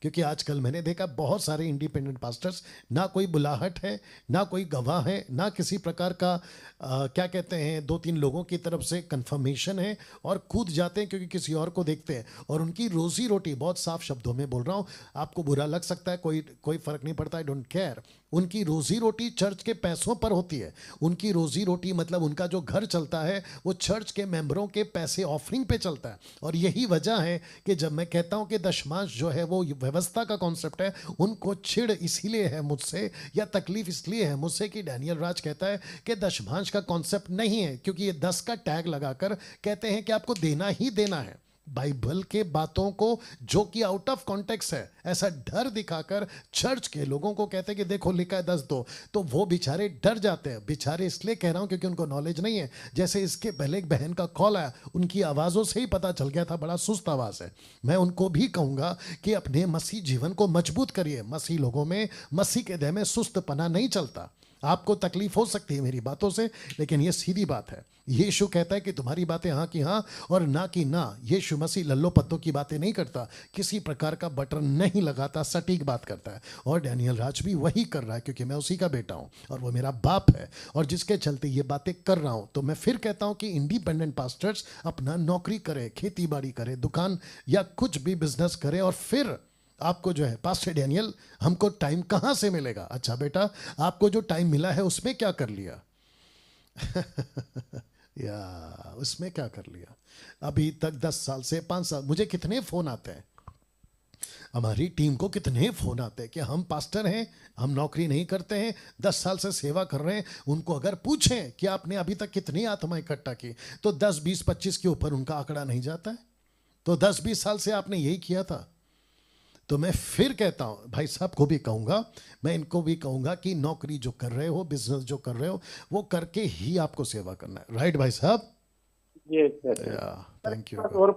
क्योंकि आजकल मैंने देखा बहुत सारे इंडिपेंडेंट पास्टर्स, ना कोई बुलाहट है, ना कोई गवाह है, ना किसी प्रकार का क्या कहते हैं 2-3 लोगों की तरफ से कंफर्मेशन है, और कूद जाते हैं क्योंकि किसी और को देखते हैं, और उनकी रोजी रोटी, बहुत साफ शब्दों में बोल रहा हूँ, आपको बुरा लग सकता है, कोई फर्क नहीं पड़ता, आई डोंट केयर, उनकी रोजी रोटी चर्च के पैसों पर होती है। उनकी रोजी रोटी मतलब उनका जो घर चलता है वो चर्च के मेंबरों के पैसे ऑफरिंग पे चलता है। और यही वजह है कि जब मैं कहता हूं कि दशमांश जो है वो व्यवस्था का कॉन्सेप्ट है, उनको छिड़ इसीलिए है मुझसे, या तकलीफ इसलिए है मुझसे कि डैनियल राज कहता है कि दशमांश का कॉन्सेप्ट नहीं है, क्योंकि ये 10 का टैग लगाकर कहते हैं कि आपको देना ही देना है। बाइबल के बातों को जो कि आउट ऑफ कॉन्टेक्स्ट है, ऐसा डर दिखाकर चर्च के लोगों को कहते हैं कि देखो लिखा है 10 दो, तो वो बेचारे डर जाते हैं। बेचारे इसलिए कह रहा हूं क्योंकि उनको नॉलेज नहीं है। जैसे इसके पहले एक बहन का कॉल आया, उनकी आवाज़ों से ही पता चल गया था, बड़ा सुस्त आवाज़ है। मैं उनको भी कहूँगा कि अपने मसीह जीवन को मजबूत करिए। मसीह लोगों में, मसीह के देह में सुस्तपना नहीं चलता। आपको तकलीफ हो सकती है मेरी बातों से, लेकिन ये सीधी बात है। यीशु कहता है कि तुम्हारी बातें हाँ की हाँ और ना की ना। यीशु मसीह लल्लो पत्तों की बातें नहीं करता, किसी प्रकार का बटन नहीं लगाता, सटीक बात करता है। और डैनियल राज भी वही कर रहा है, क्योंकि मैं उसी का बेटा हूँ और वो मेरा बाप है, और जिसके चलते ये बातें कर रहा हूँ। तो मैं फिर कहता हूँ कि इंडिपेंडेंट पास्टर्स अपना नौकरी करे, खेती बाड़ी करे, दुकान या कुछ भी बिजनेस करे, और फिर आपको जो है पास्टर डैनियल, हमको टाइम कहाँ से मिलेगा? अच्छा बेटा, आपको जो टाइम मिला है उसमें क्या कर लिया? या उसमें क्या कर लिया? अभी तक 10 साल से 5 साल मुझे कितने फ़ोन आते हैं, हमारी टीम को कितने फ़ोन आते हैं कि हम पास्टर हैं, हम नौकरी नहीं करते हैं, 10 साल से सेवा कर रहे हैं। उनको अगर पूछें कि आपने अभी तक कितनी आत्मा इकट्ठा की, तो 10, 20, 25 के ऊपर उनका आंकड़ा नहीं जाता है। तो 10-20 साल से आपने यही किया था। तो मैं फिर कहता हूं, भाई साहब को भी कहूंगा, मैं इनको भी कहूंगा कि नौकरी जो कर रहे हो, बिजनेस जो कर रहे हो, वो करके ही आपको सेवा करना है। राइट भाई साहब? Thank you. और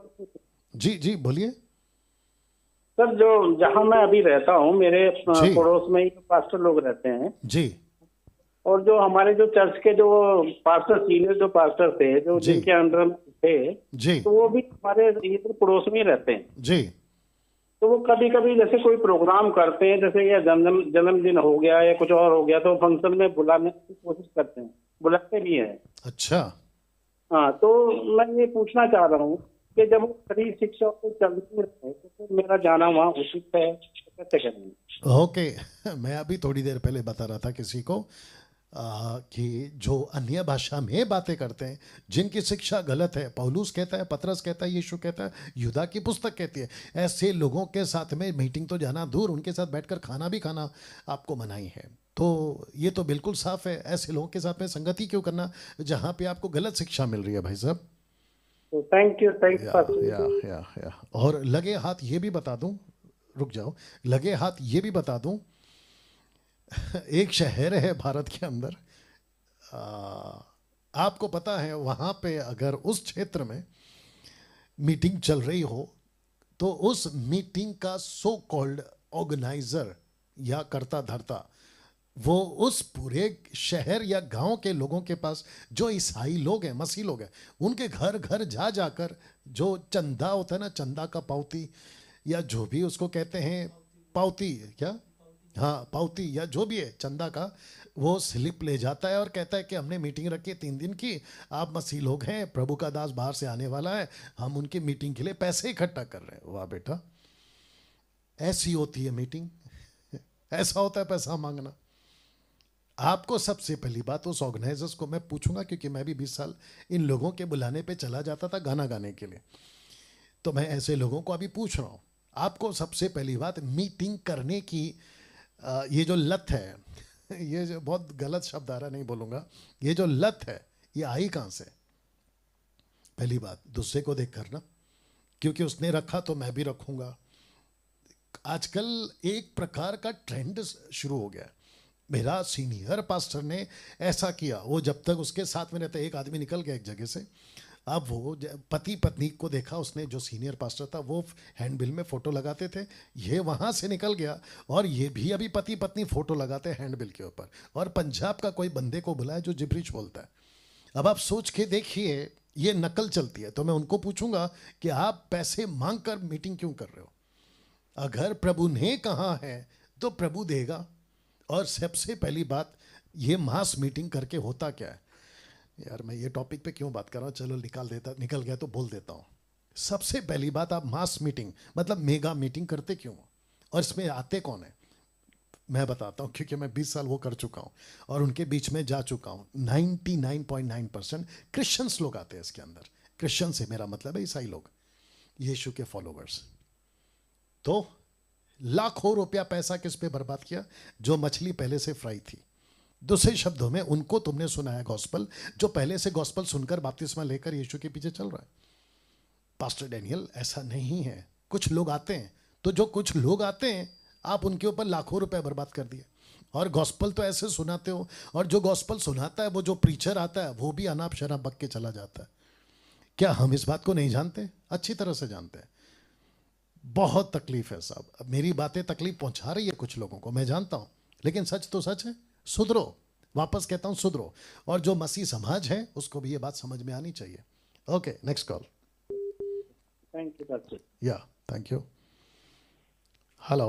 जी जी बोलिए सर, जो जहाँ मैं अभी रहता हूँ, मेरे पड़ोस में ही पास्टर लोग रहते हैं जी, और जो हमारे जो चर्च के जो पास्टर, सीनियर जो पास्टर थे, जो जिनके अंडर में थे जी, तो वो भी हमारे इधर पड़ोस में ही रहते हैं जी। तो वो कभी कभी जैसे कोई प्रोग्राम करते हैं, जैसे ये जन्मदिन हो गया या कुछ और हो गया, तो फंक्शन में बुलाने की कोशिश करते हैं, बुलाते भी हैं। अच्छा, हाँ, तो मैं ये पूछना चाह रहा हूँ कि जब वो खरी शिक्षा को चलती है तो फिर मेरा जाना वहाँ उचित है, कैसे करेंगे? ओके। मैं अभी थोड़ी देर पहले बता रहा था किसी को कि जो अन्य भाषा में बातें करते हैं, जिनकी शिक्षा गलत है, पौलुस कहता है, पतरस कहता है, यीशु कहता है, युदा की पुस्तक कहती है, ऐसे लोगों के साथ में मीटिंग तो जाना दूर, उनके साथ बैठकर खाना भी खाना आपको मनाही है। तो ये तो बिल्कुल साफ है, ऐसे लोगों के साथ में संगति क्यों करना जहाँ पे आपको गलत शिक्षा मिल रही है भाई साहब। थैंक यू या। और लगे हाथ ये भी बता दूं, रुक जाओ, लगे हाथ ये भी बता दूं, एक शहर है भारत के अंदर, आपको पता है, वहाँ पे अगर उस क्षेत्र में मीटिंग चल रही हो तो उस मीटिंग का सो कॉल्ड ऑर्गेनाइजर या कर्ता धर्ता, वो उस पूरे शहर या गांव के लोगों के पास, जो ईसाई लोग हैं, मसीह लोग हैं, उनके घर घर जा जाकर जो चंदा होता है ना, चंदा का पावती या जो भी उसको कहते हैं, पावती क्या, हाँ पावती या जो भी है चंदा का, वो स्लिप ले जाता है और कहता है कि हमने मीटिंग रखी 3 दिन की, आप मसीह लोग हैं, प्रभु का दास बाहर से आने वाला है, हम उनकी मीटिंग के लिए पैसे इकट्ठा कर रहे हैं। वाह बेटा, ऐसी होती है मीटिंग, ऐसा होता है पैसा मांगना। आपको सबसे पहली बात उस ऑर्गेनाइजर्स को मैं पूछूंगा, क्योंकि मैं भी 20 साल इन लोगों के बुलाने पे चला जाता था गाना गाने के लिए, तो मैं ऐसे लोगों को अभी पूछ रहा हूँ, आपको सबसे पहली बात मीटिंग करने की ये जो लत है, ये जो बहुत गलत शब्द आ रहा, नहीं बोलूँगा, ये जो लत है ये आई कहाँ से? पहली बात, दूसरे को देख करना, क्योंकि उसने रखा तो मैं भी रखूँगा। आजकल एक प्रकार का ट्रेंड शुरू हो गया है, मेरा सीनियर पास्टर ने ऐसा किया, वो जब तक उसके साथ में रहता, एक आदमी निकल गया एक जगह से, अब वो पति पत्नी को देखा उसने, जो सीनियर पास्टर था वो हैंडबिल में फ़ोटो लगाते थे, ये वहाँ से निकल गया और ये भी अभी पति पत्नी फ़ोटो लगाते हैं हैंडबिल के ऊपर, और पंजाब का कोई बंदे को बुलाया जो जिब्रिश बोलता है। अब आप सोच के देखिए, ये नकल चलती है। तो मैं उनको पूछूंगा कि आप पैसे मांग कर मीटिंग क्यों कर रहे हो? अगर प्रभु ने कहा है तो प्रभु देगा। और सबसे पहली बात, ये मास मीटिंग करके होता क्या है यार, मैं ये टॉपिक पे क्यों बात कर रहा हूँ, चलो निकल गया तो बोल देता हूँ। सबसे पहली बात, आप मास मीटिंग मतलब मेगा मीटिंग करते क्यों, और इसमें आते कौन है? मैं बताता हूँ, क्योंकि मैं 20 साल वो कर चुका हूँ और उनके बीच में जा चुका हूँ। 99.9% क्रिश्चियंस लोग आते हैं इसके अंदर। क्रिश्चियन से मेरा मतलब है ईसाई लोग, यीशु के फॉलोवर्स। तो लाखों रुपया पैसा किस पे बर्बाद किया? जो मछली पहले से फ्राई थी। दूसरे शब्दों में, उनको तुमने सुना है गॉस्पल, जो पहले से गॉस्पल सुनकर बपतिस्मा लेकर यीशु के पीछे चल रहा है। पास्टर डैनियल, ऐसा नहीं है। कुछ लोग आते हैं, तो जो कुछ लोग आते हैं आप उनके ऊपर लाखों रुपए बर्बाद कर दिए। और गॉस्पल तो ऐसे सुनाते हो, और जो गॉस्पल सुनाता है, वो जो प्रीचर आता है, वो भी अनाप शनाप बक के चला जाता है। क्या हम इस बात को नहीं जानते? अच्छी तरह से जानते हैं। बहुत तकलीफ है साहब। अब मेरी बातें तकलीफ पहुंचा रही है कुछ लोगों को, मैं जानता हूं, लेकिन सच तो सच है। सुधरो, वापस कहता हूं, सुधरो। और जो मसीह समाज है उसको भी ये बात समझ में आनी चाहिए। Okay, next call. Thank you doctor. Yeah, thank you. Hello.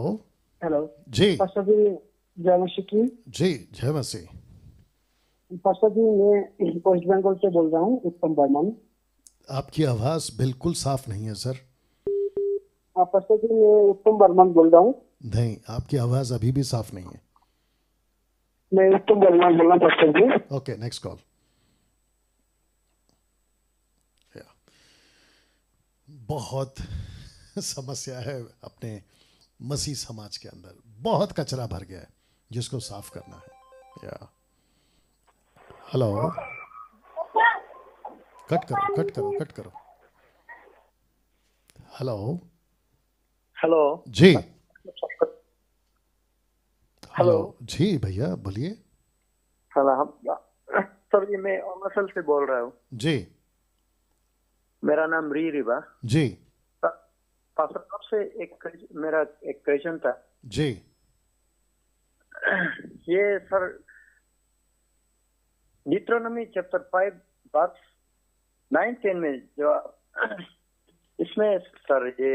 Hello जी। पास्टर जी, जय मसीह की। जी, जय मसीह। पास्टर जी, मैं वेस्ट बंगाल से बोल रहा हूँ, उत्तम बर्मन। आपकी आवाज बिल्कुल साफ नहीं है सर। पास्टर जी, मैं उत्तम बर्मन बोल रहा हूँ। नहीं, आपकी आवाज अभी भी साफ नहीं है। मैं उत्तम बर्मन बोल रहा हूँ पास्टर जी। Okay, next call. बहुत समस्या है अपने मसीह समाज के अंदर, बहुत कचरा भर गया है जिसको साफ करना है। या हेलो, कट करो। हेलो जी। हेलो जी, भैया बोलिए। सर जी, मैं अमरसल से बोल रहा हूँ जी। मेरा नाम रिवा जी। पास्टर, आपसे मेरा एक क्वेश्चन था जी। ये सर, न्यूट्रोनॉमी चैप्टर 5 वर्स 9-10 में जो इसमें सर ये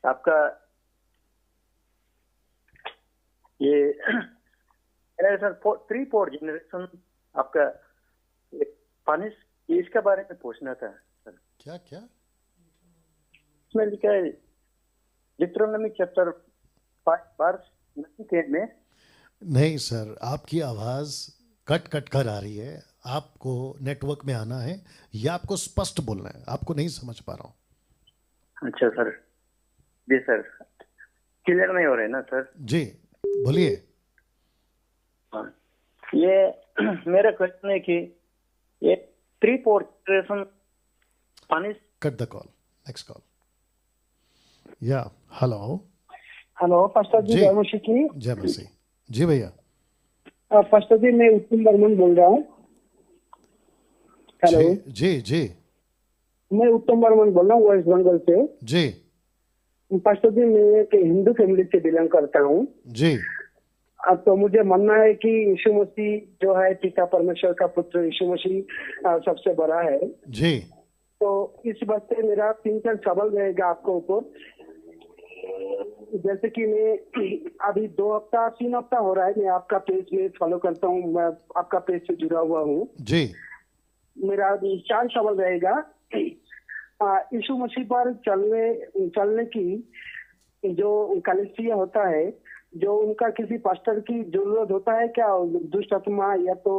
आपका ये सर 3-4 जनरेशन आपका पानिश, इसके बारे में पूछना था सर। क्या इसमें लिखा है न्यूट्रोनॉमी चैप्टर 5 वर्स 9-10 में। नहीं सर, आपकी आवाज कट कर आ रही है। आपको नेटवर्क में आना है या आपको स्पष्ट बोलना है? आपको नहीं समझ पा रहा हूँ। अच्छा सर, जी सर, क्लियर नहीं हो रहे ना सर? जी बोलिए। ये मेरा क्वेश्चन है कि ये 3-4 जनरेशन पानी। Cut the call, next call. या हेलो पास्टर जी, जय मसीह की। जय मसीह। जी भैया। पास्टर जी, मैं उत्तम बर्मन बोल रहा हूँ। हेलो जी। मैं उत्तम बर्मन बोल रहा हूँ, वेस्ट बंगाल से। जी। पास्टर जी, मैं एक हिंदू फैमिली से बिलोंग करता हूँ जी। तो मुझे मानना है कि यीशु मसीह जो है पिता परमेश्वर का पुत्र, यीशु मसीह सबसे बड़ा है जी। तो इस बात से मेरा 3-4 सवाल रहेगा आपके ऊपर। जैसे कि मैं अभी 2-3 हफ्ता हो रहा है मैं आपका पेज में फॉलो करता हूँ, मैं आपका पेज से जुड़ा हुआ हूँ जी। मेरा 4 सवाल रहेगा। यीशु मसीह पर चलने की जो कलीसिया होता है, जो उनका किसी पास्टर की जरूरत होता है क्या, दुष्ट आत्मा या तो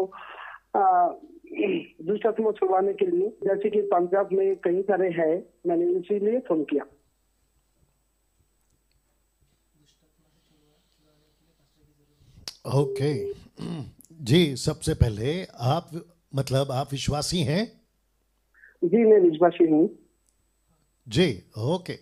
दुष्ट आत्मा छुड़वाने के लिए, जैसे कि पंजाब में कई सारे हैं, मैंने इसीलिए फोन किया। ओके जी, सबसे पहले आप विश्वासी हैं? जी मैं विश्वासी हूँ। जी। ओके,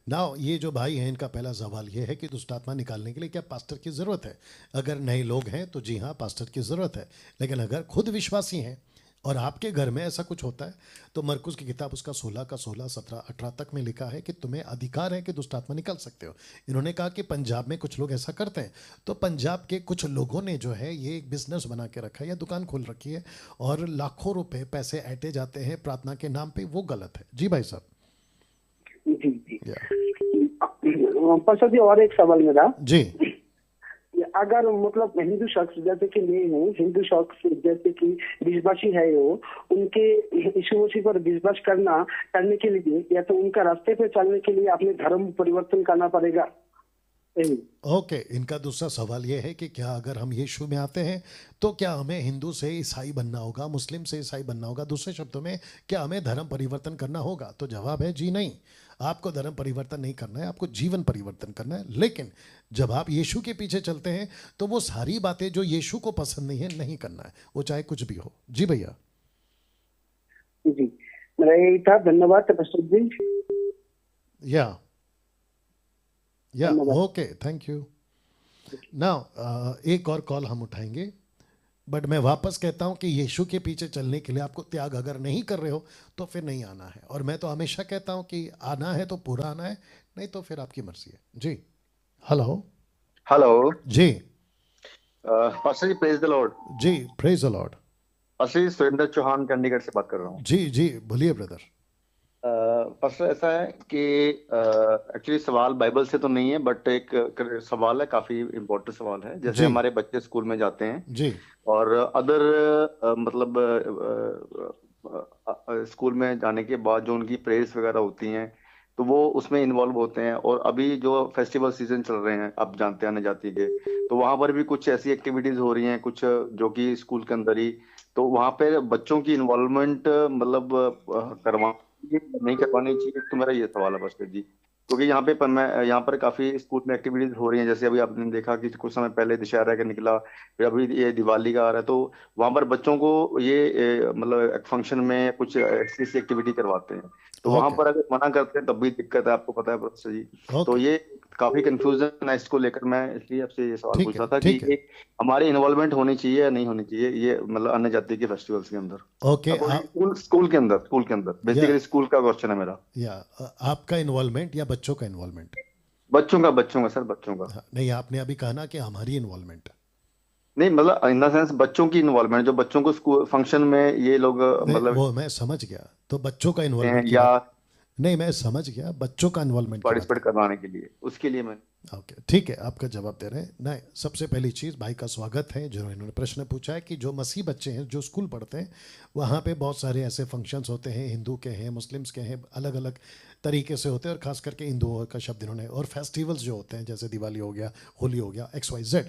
नाउ ये जो भाई हैं इनका पहला सवाल ये है कि दुष्ट आत्मा निकालने के लिए क्या पास्टर की ज़रूरत है? अगर नए लोग हैं तो जी हाँ, पास्टर की ज़रूरत है। लेकिन अगर खुद विश्वासी हैं और आपके घर में ऐसा कुछ होता है तो मरकुस की किताब उसका 16 का 16, 17, 18 तक में लिखा है कि तुम्हें अधिकार है कि दुष्ट आत्मा निकाल सकते हो। इन्होंने कहा कि पंजाब में कुछ लोग ऐसा करते हैं, तो पंजाब के कुछ लोगों ने जो है ये एक बिजनेस बना के रखा है या दुकान खोल रखी है और लाखों रुपए पैसे ऐंठे जाते हैं प्रार्थना के नाम पे, वो गलत है। जी भाई साहब। जी जी। या पास्टर जी, और एक सवाल मेरा, जी अगर मतलब हिंदू शख्स जैसे कि मैं हूँ, हिंदू शख्स जैसे कि विश्वासी है, वो उनके यीशु मसीह पर विश्वास करने के लिए या तो उनका रास्ते पे चलने के लिए अपने धर्म परिवर्तन करना पड़ेगा। ओके, इनका दूसरा सवाल यह है कि क्या अगर हम यीशु में आते हैं तो क्या हमें हिंदू से ईसाई बनना होगा, मुस्लिम से ईसाई बनना होगा? दूसरे शब्दों में क्या हमें धर्म परिवर्तन करना होगा? तो जवाब है जी नहीं, आपको धर्म परिवर्तन नहीं करना है, आपको जीवन परिवर्तन करना है। लेकिन जब आप यीशु के पीछे चलते हैं तो वो सारी बातें जो यीशु को पसंद नहीं है नहीं करना है, वो चाहे कुछ भी हो। जी भैया। जी, मेरा यही था। धन्यवाद पास्टर जी। या धन्यवाद। Okay, thank you. नाउ एक और कॉल हम उठाएंगे, बट मैं वापस कहता हूं कि यीशु के पीछे चलने के लिए आपको त्याग अगर नहीं कर रहे हो तो फिर नहीं आना है। और मैं तो हमेशा कहता हूं कि आना है तो पूरा आना है, नहीं तो फिर आपकी मर्जी है। जी हेलो। हेलो जी पास्टर जी, प्रेज द लॉर्ड। जी, प्रेज द लॉर्ड। पास्टर जी, सुरेंद्र चौहान चंडीगढ़ से बात कर रहा हूँ। जी जी, बोलिए ब्रदर। पास्टर, ऐसा है कि एक्चुअली सवाल बाइबल से तो नहीं है, बट एक सवाल है, काफी इम्पोर्टेंट सवाल है। जैसे जी हमारे बच्चे स्कूल में जाते हैं जी और अदर मतलब स्कूल में जाने के बाद जो उनकी प्रेयर्स वगैरह होती हैं तो वो उसमें इन्वॉल्व होते हैं। और अभी जो फेस्टिवल सीजन चल रहे हैं, आप जानते हैं आने जाती के, तो वहां पर भी कुछ ऐसी एक्टिविटीज हो रही हैं कुछ जो कि स्कूल के अंदर ही, तो वहां पे बच्चों की इन्वॉल्वमेंट मतलब नहीं करवानी चाहिए। तो मेरा ये सवाल है पास्टर जी, क्योंकि यहाँ पर काफी स्कूल में एक्टिविटीज हो रही हैं। जैसे अभी आपने देखा कि कुछ समय पहले दशहरा का निकला, फिर अभी ये दिवाली का आ रहा है, तो वहां पर बच्चों को ये मतलब एक फंक्शन में कुछ ऐसी एक्टिविटी करवाते हैं, तो वहां ओके पर अगर मना करते हैं तब भी दिक्कत है, आपको पता है पास्टर जी। तो ओके, ये काफी कंफ्यूजन है इसको लेकर, मैं इसलिए आपसे ये सवाल ठीक पूछ है रहा था कि ठीक है। ये हमारी इन्वॉल्वमेंट होनी चाहिए या नहीं होनी चाहिए, ये मतलब अन्य जाति के फेस्टिवल्स के अंदर, ओके स्कूल के अंदर या बेसिकली स्कूल का क्वेश्चन है मेरा। आपका इन्वॉल्वमेंट या बच्चों का इन्वॉल्वमेंट? बच्चों का सर, बच्चों का। नहीं, आपने अभी कहा ना कि हमारी इन्वॉल्वमेंट। नहीं, मतलब इन द सेंस बच्चों की इन्वॉल्वमेंट, जो बच्चों को स्कूल फंक्शन में ये लोग नहीं, मतलब वो मैं समझ गया, तो बच्चों का हैं इन्वॉल्वमेंट की या बात नहीं, मैं समझ गया, बच्चों का इन्वॉल्वमेंट की बात पार्टिसिपेट करवाने के लिए, उसके लिए मैं। ओके ठीक है, आपका जवाब दे रहे हैं। नहीं, सबसे पहली चीज़, भाई का स्वागत है जो इन्होंने प्रश्न पूछा है कि जो मसीह बच्चे हैं जो स्कूल पढ़ते हैं वहाँ पे बहुत सारे ऐसे फंक्शंस होते हैं, हिंदू के हैं, मुस्लिम्स के हैं, अलग अलग तरीके से होते हैं, और ख़ास करके हिंदुओं का शब्द इन्होंने, और फेस्टिवल्स जो होते हैं जैसे दिवाली हो गया, होली हो गया, XYZ।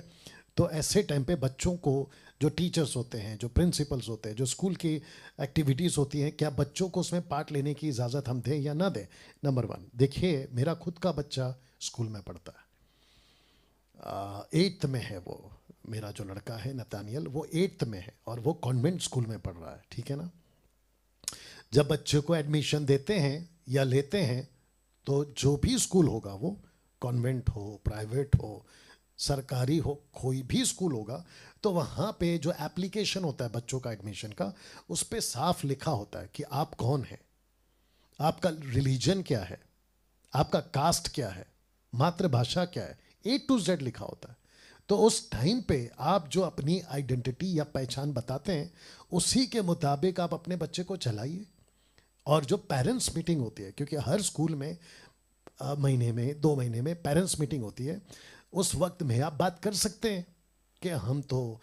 तो ऐसे टाइम पे बच्चों को, जो टीचर्स होते हैं, जो प्रिंसिपल्स होते हैं, जो स्कूल की एक्टिविटीज़ होती हैं, क्या बच्चों को उसमें पार्ट लेने की इजाज़त हम दें या ना दें? नंबर 1, देखिए मेरा खुद का बच्चा स्कूल में पढ़ता है, 8th में है वो, मेरा जो लड़का है नतानियल, वो 8th में है और वो कॉन्वेंट स्कूल में पढ़ रहा है, ठीक है ना। जब बच्चे को एडमिशन देते हैं या लेते हैं तो जो भी स्कूल होगा, वो कॉन्वेंट हो, प्राइवेट हो, सरकारी हो, कोई भी स्कूल होगा, तो वहाँ पे जो एप्लीकेशन होता है बच्चों का एडमिशन का, उस पर साफ लिखा होता है कि आप कौन हैं, आपका रिलीजन क्या है, आपका कास्ट क्या है, मातृभाषा क्या है, A to Z लिखा होता है। तो उस टाइम पे आप जो अपनी आइडेंटिटी या पहचान बताते हैं उसी के मुताबिक आप अपने बच्चे को चलाइए। और जो पेरेंट्स मीटिंग होती है, क्योंकि हर स्कूल में महीने में 2 महीने में पेरेंट्स मीटिंग होती है, उस वक्त में आप बात कर सकते हैं कि हम तो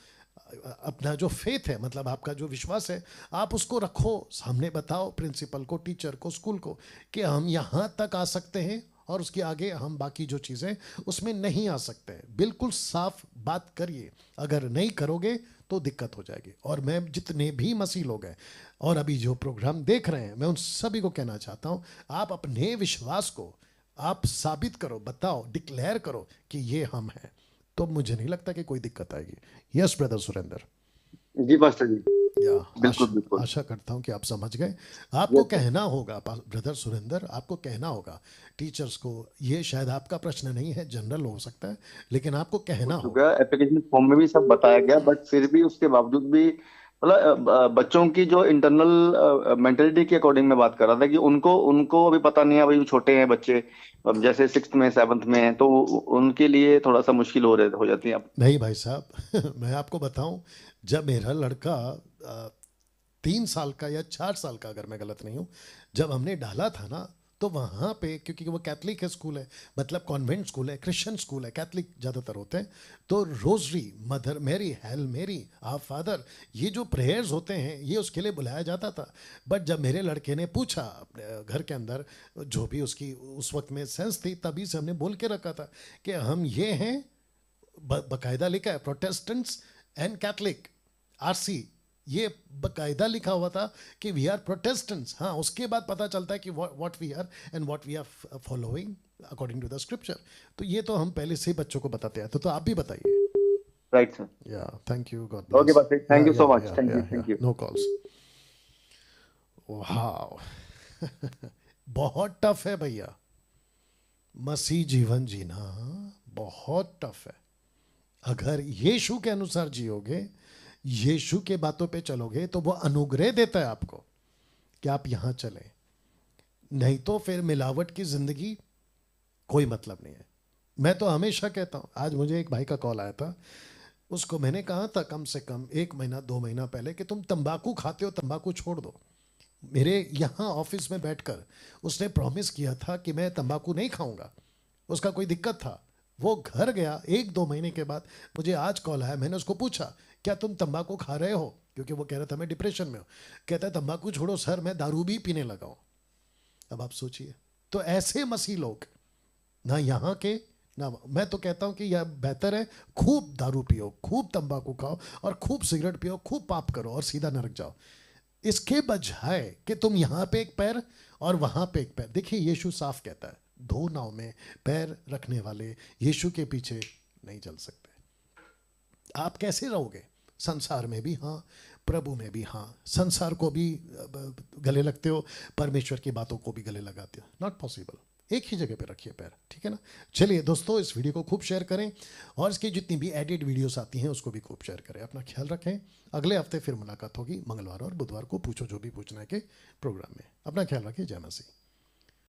अपना जो फेथ है, मतलब आपका जो विश्वास है, आप उसको रखो सामने, बताओ प्रिंसिपल को, टीचर को, स्कूल को कि हम यहाँ तक आ सकते हैं और उसके आगे हम बाकी जो चीज़ें उसमें नहीं आ सकते हैं। बिल्कुल साफ बात करिए, अगर नहीं करोगे तो दिक्कत हो जाएगी। और मैं जितने भी मसीह लोग हैं और अभी जो प्रोग्राम देख रहे हैं, मैं उन सभी को कहना चाहता हूँ, आप अपने विश्वास को आप साबित करो, बताओ, डिक्लेयर करो कि ये हम हैं, तो मुझे नहीं लगता कि कोई दिक्कत आएगी। Yes brother Surendra. जी पास्टर जी। या बिल्कुल बिल्कुल। आशा करता हूं कि आप समझ गए। आपको कहना होगा ब्रदर सुरेंद्र, आपको कहना होगा टीचर्स को, ये शायद आपका प्रश्न नहीं है, जनरल हो सकता है, लेकिन आपको हो कहना चुका होगा। है, एप्लीकेशन फॉर्म में भी सब बताया गया, बट फिर भी उसके बावजूद भी मतलब बच्चों की जो इंटरनल मेंटेलिटी के अकॉर्डिंग मैं बात कर रहा था कि उनको उनको अभी पता नहीं है, अभी छोटे हैं बच्चे, अब जैसे 6th में 7th में हैं, तो उनके लिए थोड़ा सा मुश्किल हो जाती है। नहीं भाई साहब मैं आपको बताऊं, जब मेरा लड़का 3 साल का या 4 साल का, अगर मैं गलत नहीं हूं, जब हमने डाला था ना, तो वहाँ पे, क्योंकि वो कैथलिक है स्कूल है, मतलब कॉन्वेंट स्कूल है, क्रिश्चियन स्कूल है, कैथलिक ज़्यादातर होते हैं, तो रोजरी, मदर मेरी, हेल मेरी, आप फादर, ये जो प्रेयर्स होते हैं ये उसके लिए बुलाया जाता था। बट जब मेरे लड़के ने पूछा अपने घर के अंदर, जो भी उसकी उस वक्त में सेंस थी, तभी से हमने बोल के रखा था कि हम ये हैं, बकायदा लिखा है प्रोटेस्टेंट्स एंड कैथलिक, आरसी, ये बकायदा लिखा हुआ था कि वी आर प्रोटेस्टेंट्स। हाँ, उसके बाद पता चलता है कि what we are and what we are following according to the scripture. तो ये तो हम पहले से ही बच्चों को बताते हैं। तो आप भी बताइए। Right sir. Yeah thank you, God okay bless. बस, thank you so much, thank you. No calls. Wow बहुत टफ है भैया, मसीह जीवन जीना बहुत टफ है। अगर यीशु के अनुसार जियोगे, यीशु के बातों पे चलोगे, तो वो अनुग्रह देता है आपको कि आप यहां चलें। नहीं तो फिर मिलावट की जिंदगी कोई मतलब नहीं है। मैं तो हमेशा कहता हूं, आज मुझे एक भाई का कॉल आया था, उसको मैंने कहा था कम से कम 1 महीना 2 महीना पहले कि तुम तंबाकू खाते हो, तंबाकू छोड़ दो। मेरे यहाँ ऑफिस में बैठकर उसने प्रॉमिस किया था कि मैं तंबाकू नहीं खाऊंगा। उसका कोई दिक्कत था, वो घर गया, 1-2 महीने के बाद मुझे आज कॉल आया। मैंने उसको पूछा, क्या तुम तंबाकू खा रहे हो, क्योंकि वो कह रहा था मैं डिप्रेशन में हूँ। कहता है तंबाकू छोड़ो सर, मैं दारू भी पीने लगा हूँ। अब आप सोचिए, तो ऐसे मसीह लोग ना यहाँ के ना, मैं तो कहता हूँ कि यह बेहतर है खूब दारू पियो, खूब तंबाकू खाओ और खूब सिगरेट पियो, खूब पाप करो और सीधा नरक जाओ, इसके बजाय कि तुम यहाँ पे एक पैर और वहाँ पे एक पैर। देखिए यीशु साफ कहता है, 2 नाव में पैर रखने वाले यीशु के पीछे नहीं चल सकते। आप कैसे रहोगे? संसार में भी हाँ, प्रभु में भी हाँ। संसार को भी गले लगते हो, परमेश्वर की बातों को भी गले लगाते हो, नॉट पॉसिबल। एक ही जगह पे रखिए पैर, ठीक है ना। चलिए दोस्तों, इस वीडियो को खूब शेयर करें और इसकी जितनी भी एडिट वीडियोस आती हैं उसको भी खूब शेयर करें। अपना ख्याल रखें। अगले हफ्ते फिर मुलाकात होगी मंगलवार और बुधवार को पूछो जो भी पूछना है के प्रोग्राम में। अपना ख्याल रखिए। जय मसीह।